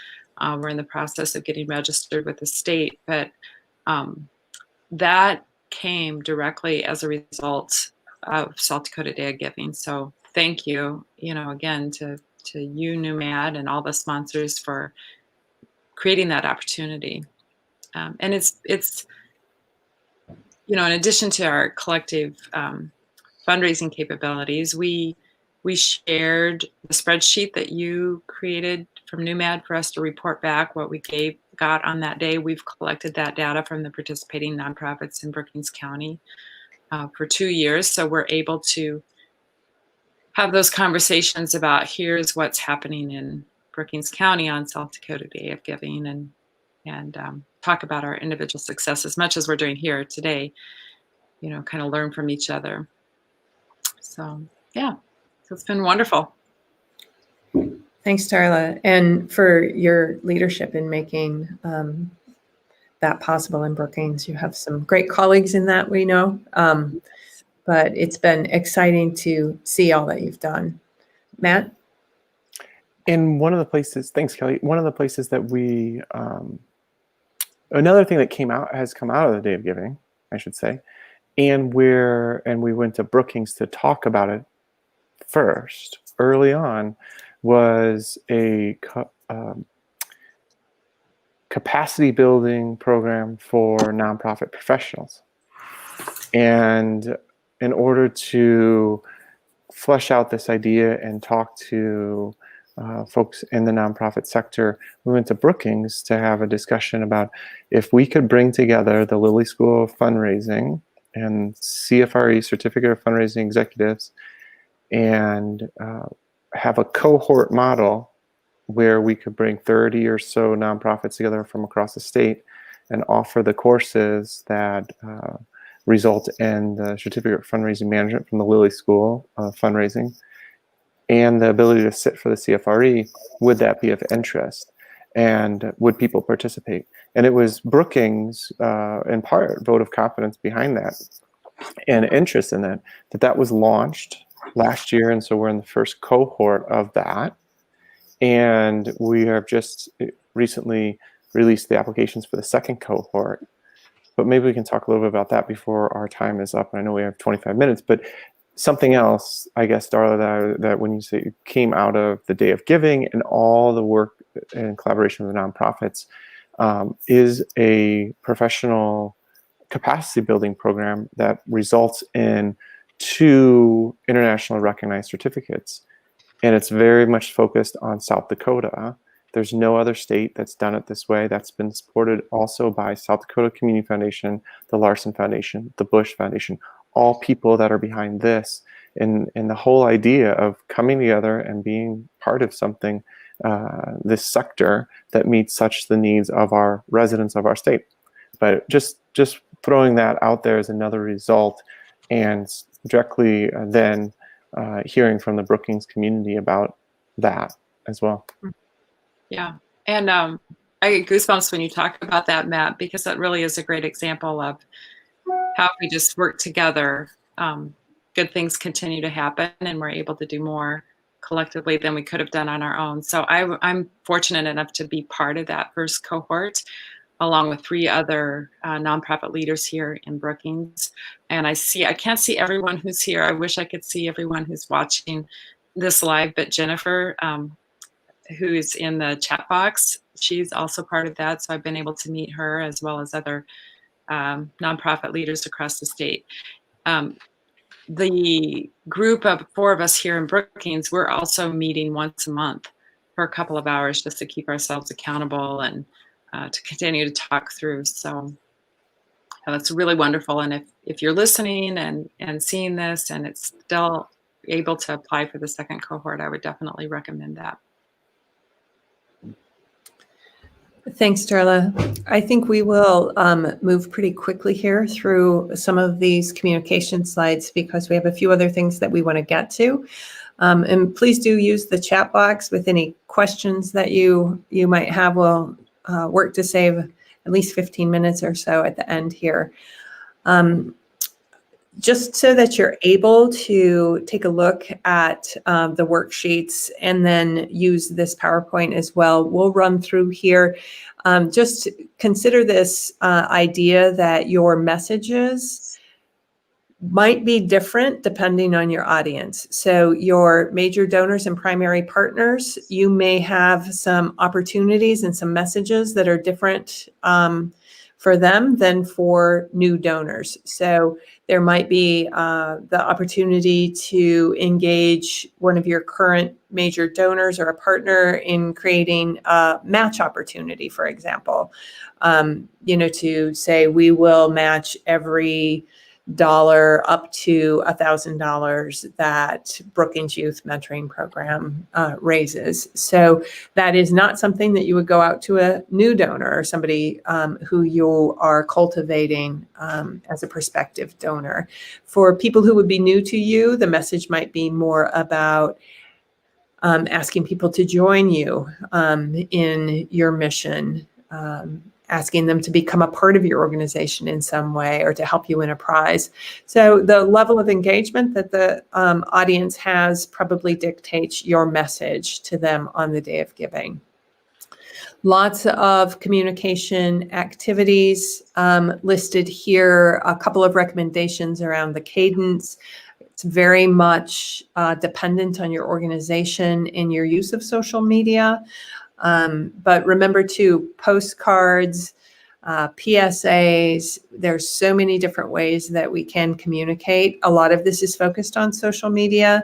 We're in the process of getting registered with the state, but that came directly as a result of South Dakota Day of Giving. So thank you, again, to you, NewMad, and all the sponsors for creating that opportunity. And it's in addition to our collective fundraising capabilities, we shared the spreadsheet that you created from NewMad for us to report back what we got on that day. We've collected that data from the participating nonprofits in Brookings County for 2 years. So we're able to have those conversations about here's what's happening in Brookings County on South Dakota Day of Giving, and talk about our individual success as much as we're doing here today, kind of learn from each other. So, yeah, so it's been wonderful. Thanks, Darla, and for your leadership in making that possible in Brookings. You have some great colleagues in that, we know, but it's been exciting to see all that you've done. Matt? And one of the places, thanks, Kelly, one of the places that we, another thing that has come out of the Day of Giving, I should say, and we went to Brookings to talk about it first, early on, was a capacity building program for nonprofit professionals. And in order to flesh out this idea and talk to folks in the nonprofit sector, we went to Brookings to have a discussion about if we could bring together the Lilly School of Fundraising and CFRE, Certificate of Fundraising Executives, and have a cohort model where we could bring 30 or so nonprofits together from across the state and offer the courses that result in the Certificate of Fundraising Management from the Lilly School of Fundraising and the ability to sit for the CFRE. Would that be of interest? And would people participate? And it was Brookings, in part, vote of confidence behind that and interest in that was launched last year. And so we're in the first cohort of that. And we have just recently released the applications for the second cohort. But maybe we can talk a little bit about that before our time is up. And I know we have 25 minutes, but something else, I guess, Darla, that when you say it came out of the Day of Giving and all the work and collaboration with nonprofits, is a professional capacity building program that results in 2 internationally recognized certificates. And it's very much focused on South Dakota. There's no other state that's done it this way. That's been supported also by South Dakota Community Foundation, the Larson Foundation, the Bush Foundation, all people that are behind this. And the whole idea of coming together and being part of something, this sector that meets such the needs of our residents of our state. But just throwing that out there as another result, and directly then hearing from the Brookings community about that as well. Yeah, and I get goosebumps when you talk about that, Matt, because that really is a great example of how if we just work together, good things continue to happen, and we're able to do more collectively than we could have done on our own. So I'm fortunate enough to be part of that first cohort, along with 3 other nonprofit leaders here in Brookings. And I can't see everyone who's here. I wish I could see everyone who's watching this live, but Jennifer, who is in the chat box, she's also part of that. So I've been able to meet her as well as other nonprofit leaders across the state. The group of 4 of us here in Brookings, we're also meeting once a month for a couple of hours just to keep ourselves accountable and to continue to talk through. So that's really wonderful. And if you're listening and seeing this and it's still able to apply for the second cohort, I would definitely recommend that. Thanks, Darla. I think we will move pretty quickly here through some of these communication slides because we have a few other things that we want to get to. And please do use the chat box with any questions that you might have. We'll work to save at least 15 minutes or so at the end here. Just so that you're able to take a look at the worksheets and then use this PowerPoint as well. We'll run through here. Just consider this idea that your messages might be different depending on your audience. So your major donors and primary partners, you may have some opportunities and some messages that are different for them than for new donors. So there might be the opportunity to engage one of your current major donors or a partner in creating a match opportunity, for example. To say we will match every dollar up to $1,000 that Brookings Youth Mentoring Program raises. So that is not something that you would go out to a new donor or somebody who you are cultivating as a prospective donor. For people who would be new to you, the message might be more about asking people to join you in your mission, asking them to become a part of your organization in some way or to help you win a prize. So the level of engagement that the audience has probably dictates your message to them on the day of giving. Lots of communication activities listed here, a couple of recommendations around the cadence. It's very much dependent on your organization and your use of social media. But remember too, postcards, PSAs, there's so many different ways that we can communicate. A lot of this is focused on social media.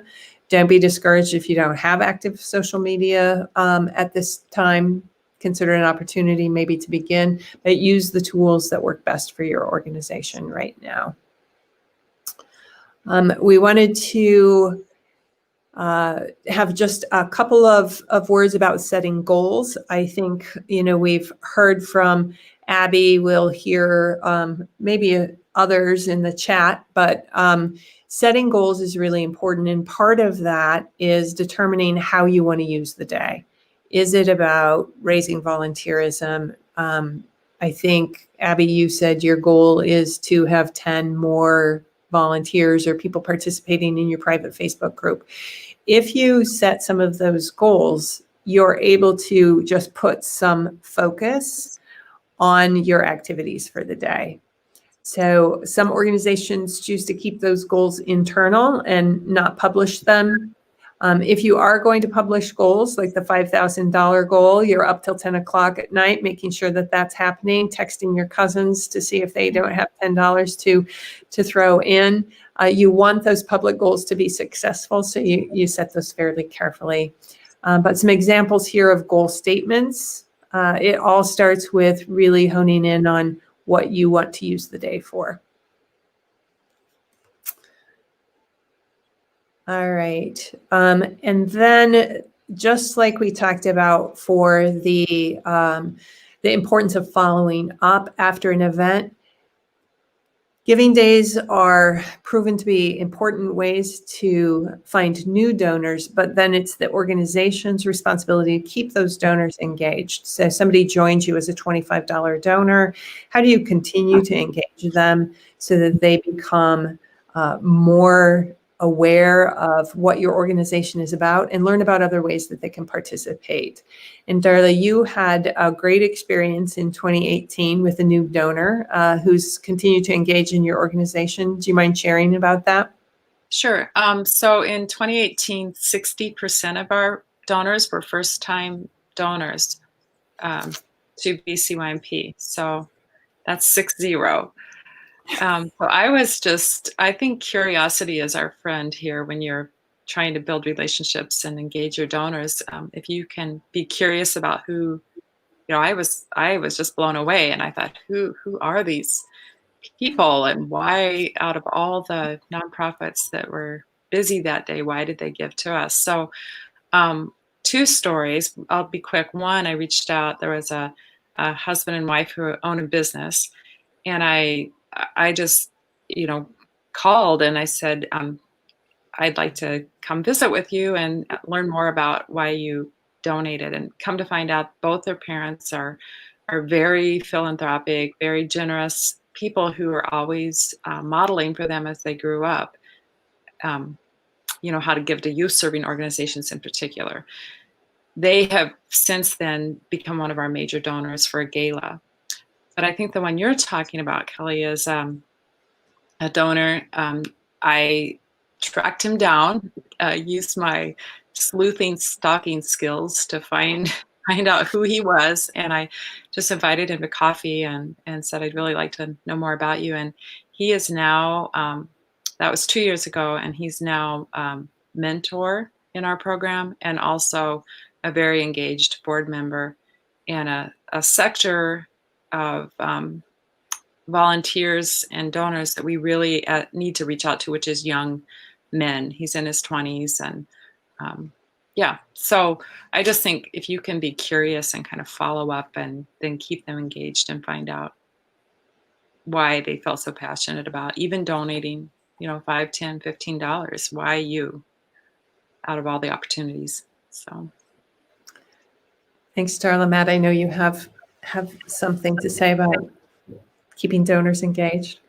Don't be discouraged if you don't have active social media at this time. Consider an opportunity maybe to begin, but use the tools that work best for your organization right now. We wanted to have just a couple of words about setting goals. I think, we've heard from Abby, we'll hear maybe others in the chat, but setting goals is really important. And part of that is determining how you want to use the day. Is it about raising volunteerism? I think, Abby, you said your goal is to have 10 more volunteers or people participating in your private Facebook group. If you set some of those goals, you're able to just put some focus on your activities for the day. So some organizations choose to keep those goals internal and not publish them. If you are going to publish goals like the $5,000 goal, you're up till 10 o'clock at night, making sure that that's happening, texting your cousins to see if they don't have $10 to throw in. You want those public goals to be successful, so you set those fairly carefully. But some examples here of goal statements. It all starts with really honing in on what you want to use the day for. All right. And then just like we talked about for the importance of following up after an event, giving days are proven to be important ways to find new donors, but then it's the organization's responsibility to keep those donors engaged. So somebody joins you as a $25 donor. How do you continue to engage them so that they become more aware of what your organization is about and learn about other ways that they can participate? And Darla, you had a great experience in 2018 with a new donor who's continued to engage in your organization. Do you mind sharing about that? Sure. So in 2018, 60% of our donors were first-time donors to BCYMP. So that's 60. So I think curiosity is our friend here when you're trying to build relationships and engage your donors. If you can be curious about who, I was just blown away, and I thought, who are these people, and why, out of all the nonprofits that were busy that day, why did they give to us? So 2 stories. I'll be quick. One, I reached out. There was a a husband and wife who own a business. And I just, called and I said, I'd like to come visit with you and learn more about why you donated. And come to find out, both their parents are very philanthropic, very generous people who are always modeling for them as they grew up, how to give to youth serving organizations in particular. They have since then become one of our major donors for a gala. But I think the one you're talking about, Kelly, is a donor. I tracked him down, used my sleuthing, stalking skills to find out who he was, and I just invited him to coffee and said, I'd really like to know more about you. And he is now, that was 2 years ago, and he's now mentor in our program and also a very engaged board member and a sector of volunteers and donors that we really need to reach out to, which is young men. He's in his 20s. And so I just think if you can be curious and kind of follow up and then keep them engaged and find out why they felt so passionate about even donating, $5, $10, $15, why you, out of all the opportunities. So. Thanks, Darla. Matt, I know you have something to say about keeping donors engaged.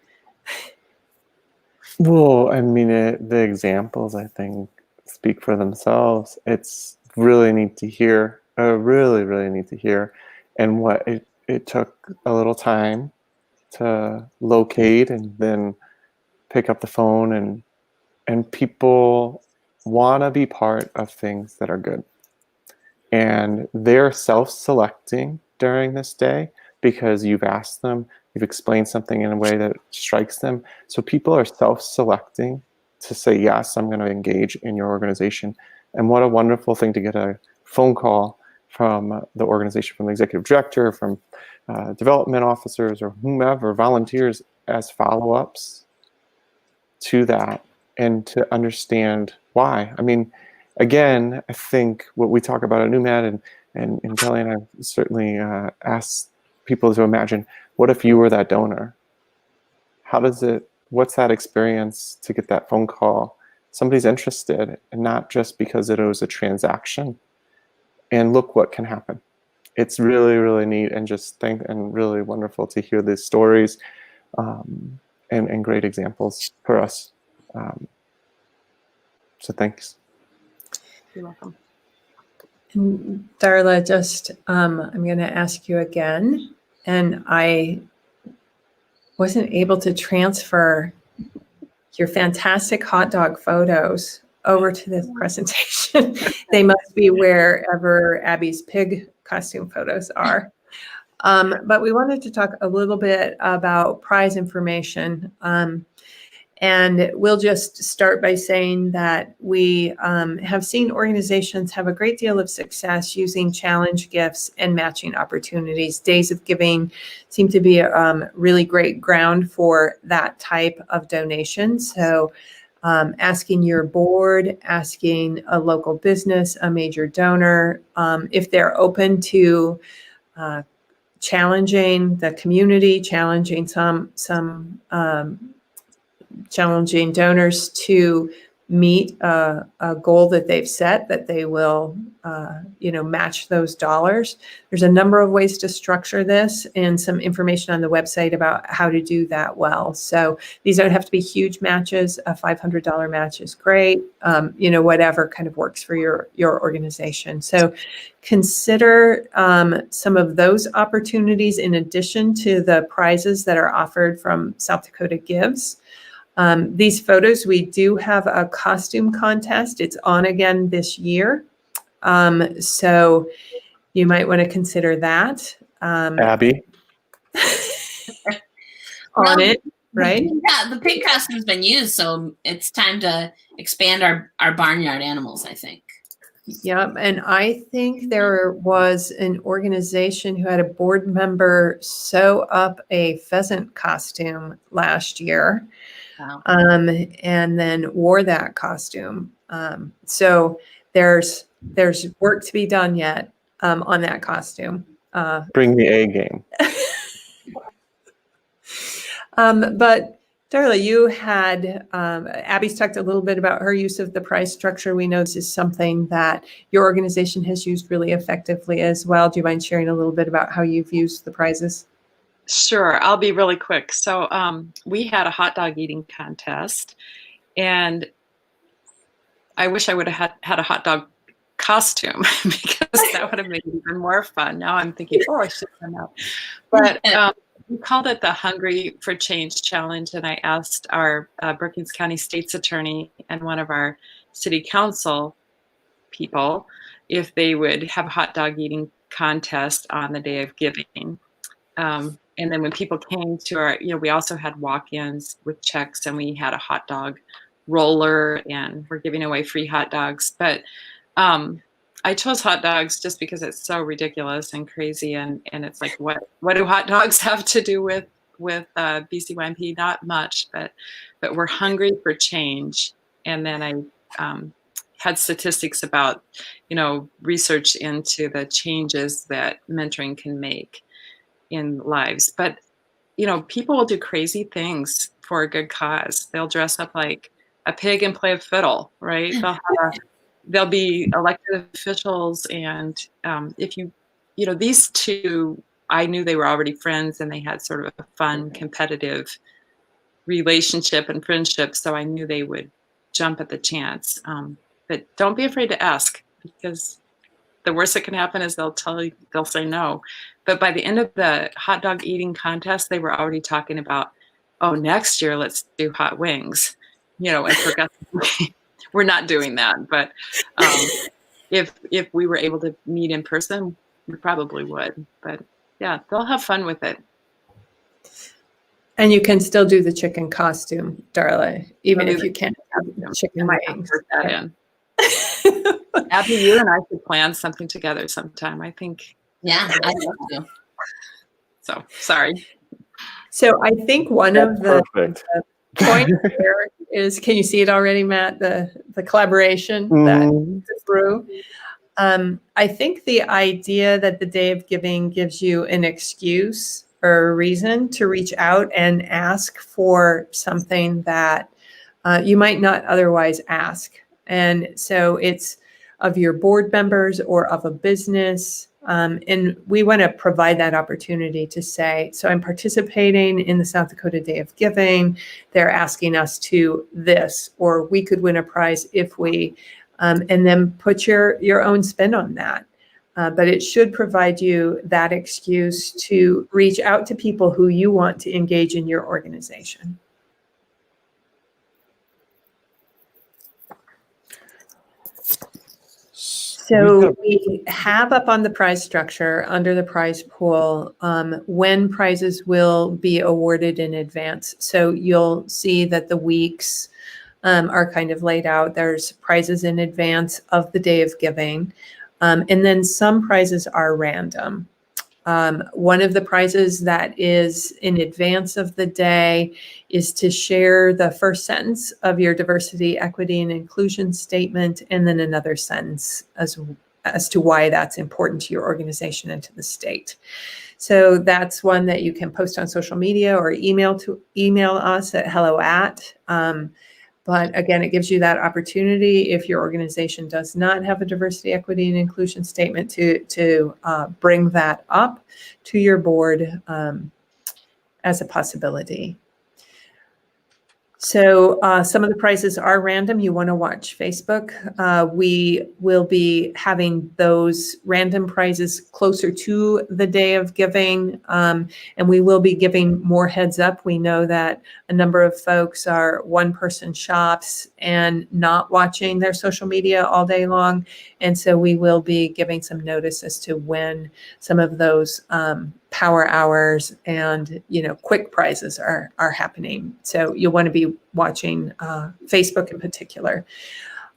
Well, I mean, the examples, I think, speak for themselves. It's really neat to hear, really, really neat to hear. And what it took a little time to locate and then pick up the phone, and people want to be part of things that are good. And they're self-selecting during this day because you've asked them, you've explained something in a way that strikes them. So people are self-selecting to say, yes, I'm going to engage in your organization. And what a wonderful thing to get a phone call from the organization, from the executive director, from development officers, or whomever, volunteers, as follow-ups to that, and to understand why. I mean, again, I think what we talk about at NewMed, and Kelly and I certainly asked people to imagine, what if you were that donor? What's that experience to get that phone call? Somebody's interested, and not just because it was a transaction. And look what can happen. It's really, really neat, and and really wonderful to hear these stories and great examples for us. So thanks. You're welcome. And Darla, just I'm going to ask you again, and I wasn't able to transfer your fantastic hot dog photos over to this presentation. They must be wherever Abby's pig costume photos are. But we wanted to talk a little bit about prize information. And we'll just start by saying that we have seen organizations have a great deal of success using challenge gifts and matching opportunities. Days of Giving seem to be a really great ground for that type of donation. So asking your board, asking a local business, a major donor, if they're open to challenging the community, challenging challenging donors to meet a goal that they've set, that they will, match those dollars. There's a number of ways to structure this, and some information on the website about how to do that well. So these don't have to be huge matches. A $500 match is great. Whatever kind of works for your organization. So consider some of those opportunities in addition to the prizes that are offered from South Dakota Gives. These photos, we do have a costume contest. It's on again this year. So you might want to consider that. Abby? On it, right? Yeah, the pig costume's been used, so it's time to expand our barnyard animals, I think. Yep. And I think there was an organization who had a board member sew up a pheasant costume last year. Wow. And then wore that costume. So there's work to be done yet on that costume. Bring the A game. But Darla, you had, Abby's talked a little bit about her use of the price structure. We know this is something that your organization has used really effectively as well. Do you mind sharing a little bit about how you've used the prizes? Sure, I'll be really quick. So we had a hot dog eating contest, and I wish I would have had a hot dog costume because that would have made it even more fun. Now I'm thinking, oh, I should have done that. But we called it the Hungry for Change Challenge, and I asked our Brookings County State's Attorney and one of our City Council people if they would have a hot dog eating contest on the Day of Giving. And then when people came to our, we also had walk-ins with checks, and we had a hot dog roller, and we're giving away free hot dogs. But I chose hot dogs just because it's so ridiculous and crazy, and it's like, what do hot dogs have to do with BCYMP? Not much, but we're hungry for change. And then I had statistics about, research into the changes that mentoring can make in lives. But people will do crazy things for a good cause. They'll dress up like a pig and play a fiddle, right? They'll be elected officials, and if these two, I knew they were already friends, and they had sort of a fun, competitive relationship and friendship, so I knew they would jump at the chance. But don't be afraid to ask, because the worst that can happen is they'll say no. But by the end of the hot dog eating contest, they were already talking about, oh, next year let's do hot wings, and forgot. We're not doing that, but if we were able to meet in person, we probably would. But yeah, they'll have fun with it. And you can still do the chicken costume, Darla, even if you can't have chicken wings. That in. Abby, you and I should plan something together sometime, I think. Yeah, I'd love to. So, sorry. So I think one of the Perfect. points there is, can you see it already, Matt, the collaboration that through? I think the idea that the Day of Giving gives you an excuse or a reason to reach out and ask for something that you might not otherwise ask. And so it's of your board members or of a business. And we want to provide that opportunity to say, so I'm participating in the South Dakota Day of Giving. They're asking us to this, or we could win a prize if we, and then put your own spin on that. But it should provide you that excuse to reach out to people who you want to engage in your organization. So we have up on the prize structure under the prize pool when prizes will be awarded in advance. So you'll see that the weeks are kind of laid out. There's prizes in advance of the Day of Giving. And then some prizes are random. One of the prizes that is in advance of the day is to share the first sentence of your diversity, equity, and inclusion statement, and then another sentence as to why that's important to your organization and to the state. So that's one that you can post on social media or email us at hello@. But again, it gives you that opportunity if your organization does not have a diversity, equity, and inclusion statement to bring that up to your board as a possibility. So some of the prizes are random. You want to watch Facebook. We will be having those random prizes closer to the Day of Giving, and we will be giving more heads up. We know that a number of folks are one-person shops and not watching their social media all day long, and so we will be giving some notice as to when some of those power hours and quick prizes are happening. So you'll want to be watching Facebook in particular.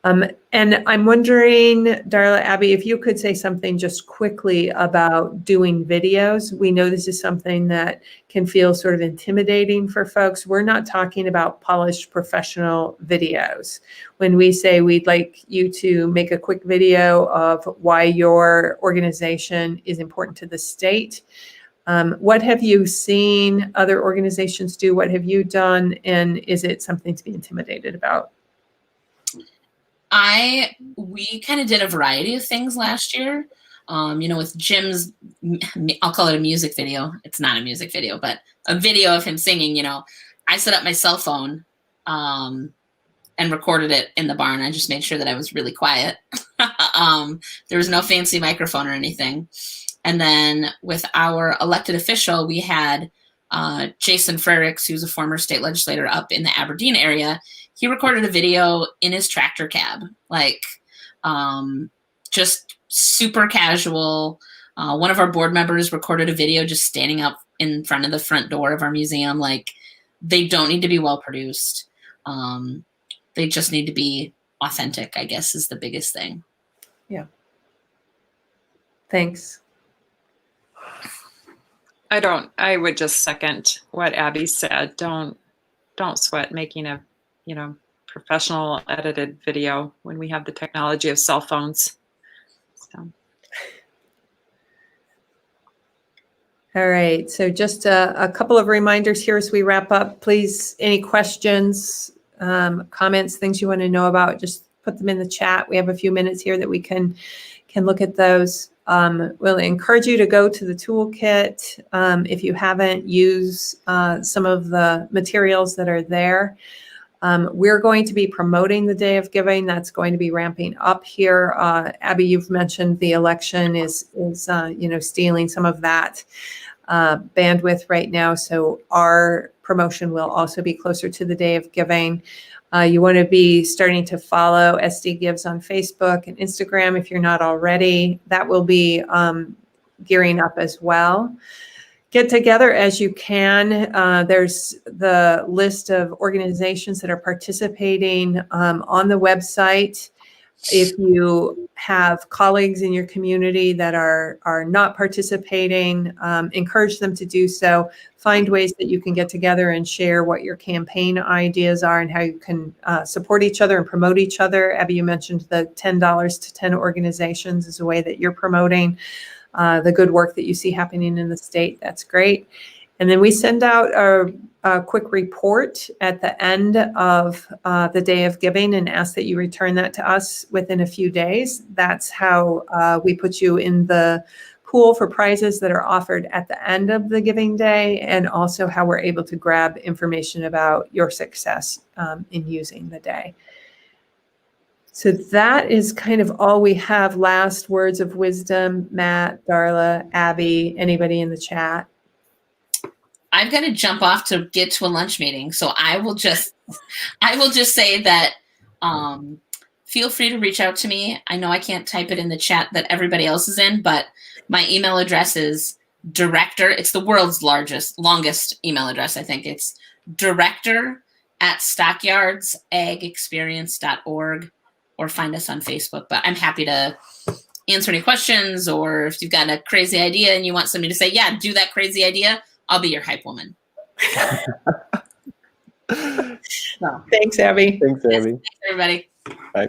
And I'm wondering, Darla, Abby, if you could say something just quickly about doing videos. We know this is something that can feel sort of intimidating for folks. We're not talking about polished professional videos. When we say we'd like you to make a quick video of why your organization is important to the state, what have you seen other organizations do? What have you done? And is it something to be intimidated about? We kind of did a variety of things last year. With Jim's, I'll call it a music video. It's not a music video, but a video of him singing. I set up my cell phone and recorded it in the barn. I just made sure that I was really quiet. There was no fancy microphone or anything. And then with our elected official, we had Jason Frericks, who's a former state legislator up in the Aberdeen area. He recorded a video in his tractor cab, just super casual. One of our board members recorded a video just standing up in front of the front door of our museum. They don't need to be well produced. They just need to be authentic, I guess, is the biggest thing. Yeah. Thanks. I would just second what Abby said. Don't sweat making a professional edited video when we have the technology of cell phones. So. All right, so just a couple of reminders here as we wrap up. Please, any questions, comments, things you want to know about, just put them in the chat. We have a few minutes here that we can look at those. We'll encourage you to go to the toolkit. If you haven't, use some of the materials that are there. We're going to be promoting the Day of Giving. That's going to be ramping up here. Abby, you've mentioned the election is stealing some of that bandwidth right now. So our promotion will also be closer to the Day of Giving. You want to be starting to follow SD Gives on Facebook and Instagram if you're not already. That will be gearing up as well. Get together as you can. There's the list of organizations that are participating on the website. If you have colleagues in your community that are not participating, encourage them to do so. Find ways that you can get together and share what your campaign ideas are and how you can support each other and promote each other. Abby, you mentioned the $10 to 10 organizations is a way that you're promoting the good work that you see happening in the state. That's great. And then we send out a quick report at the end of the Day of Giving and ask that you return that to us within a few days. That's how we put you in the pool for prizes that are offered at the end of the Giving Day, and also how we're able to grab information about your success in using the day. So that is kind of all we have. Last words of wisdom, Matt, Darla, Abby, anybody in the chat? I've got to jump off to get to a lunch meeting. So I will just say that feel free to reach out to me. I know I can't type it in the chat that everybody else is in, but my email address is director. It's the world's longest email address. I think it's director@stockyardsagexperience.org, or find us on Facebook. But I'm happy to answer any questions, or if you've got a crazy idea and you want somebody to say, yeah, do that crazy idea, I'll be your hype woman. So, thanks, Abby. Thanks, Abby. Thanks, everybody. Bye.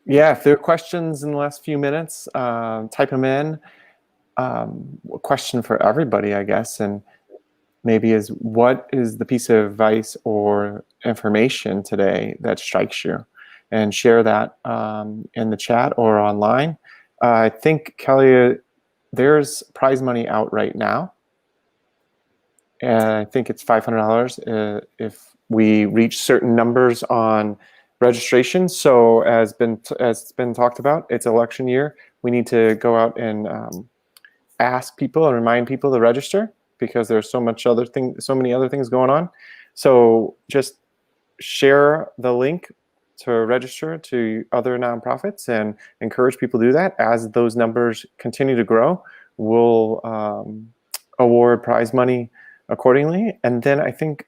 Yeah, if there are questions in the last few minutes, type them in. A question for everybody, I guess, and maybe is, what is the piece of advice or information today that strikes you? And share that in the chat or online. I think, Kelly, there's prize money out right now. And I think it's $500 if we reach certain numbers on registration. So as been talked about, it's election year. We need to go out and ask people and remind people to register, because there's so many other things going on. So just share the link to register to other nonprofits and encourage people to do that. As those numbers continue to grow, we'll award prize money accordingly. And then I think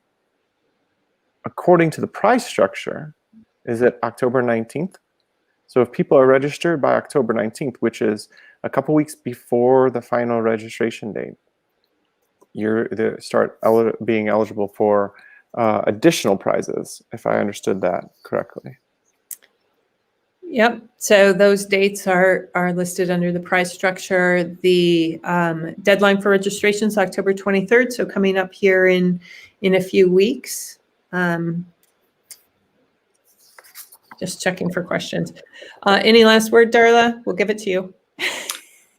according to the price structure, is at October 19th. So if people are registered by October 19th, which is a couple weeks before the final registration date, they start being eligible for additional prizes, if I understood that correctly. Yep. So those dates are listed under the price structure. The deadline for registration is October 23rd. So coming up here in a few weeks. Just checking for questions. Any last word, Darla? We'll give it to you.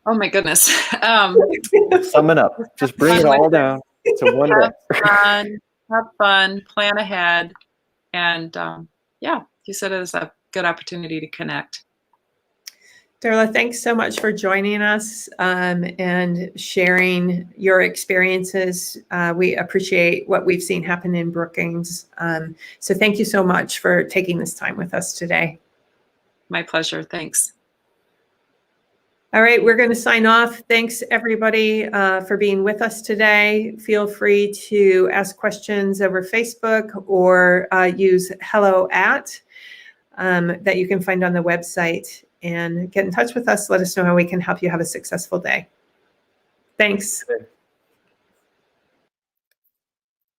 Oh my goodness. Sum it up. Just bring it all down to one day. Have fun, plan ahead, and yeah, you said it was a good opportunity to connect. Darla, thanks so much for joining us and sharing your experiences. We appreciate what we've seen happen in Brookings. So thank you so much for taking this time with us today. My pleasure. Thanks. All right, we're going to sign off. Thanks, everybody, for being with us today. Feel free to ask questions over Facebook or use hello@ that you can find on the website, and get in touch with us. Let us know how we can help you have a successful day. Thanks.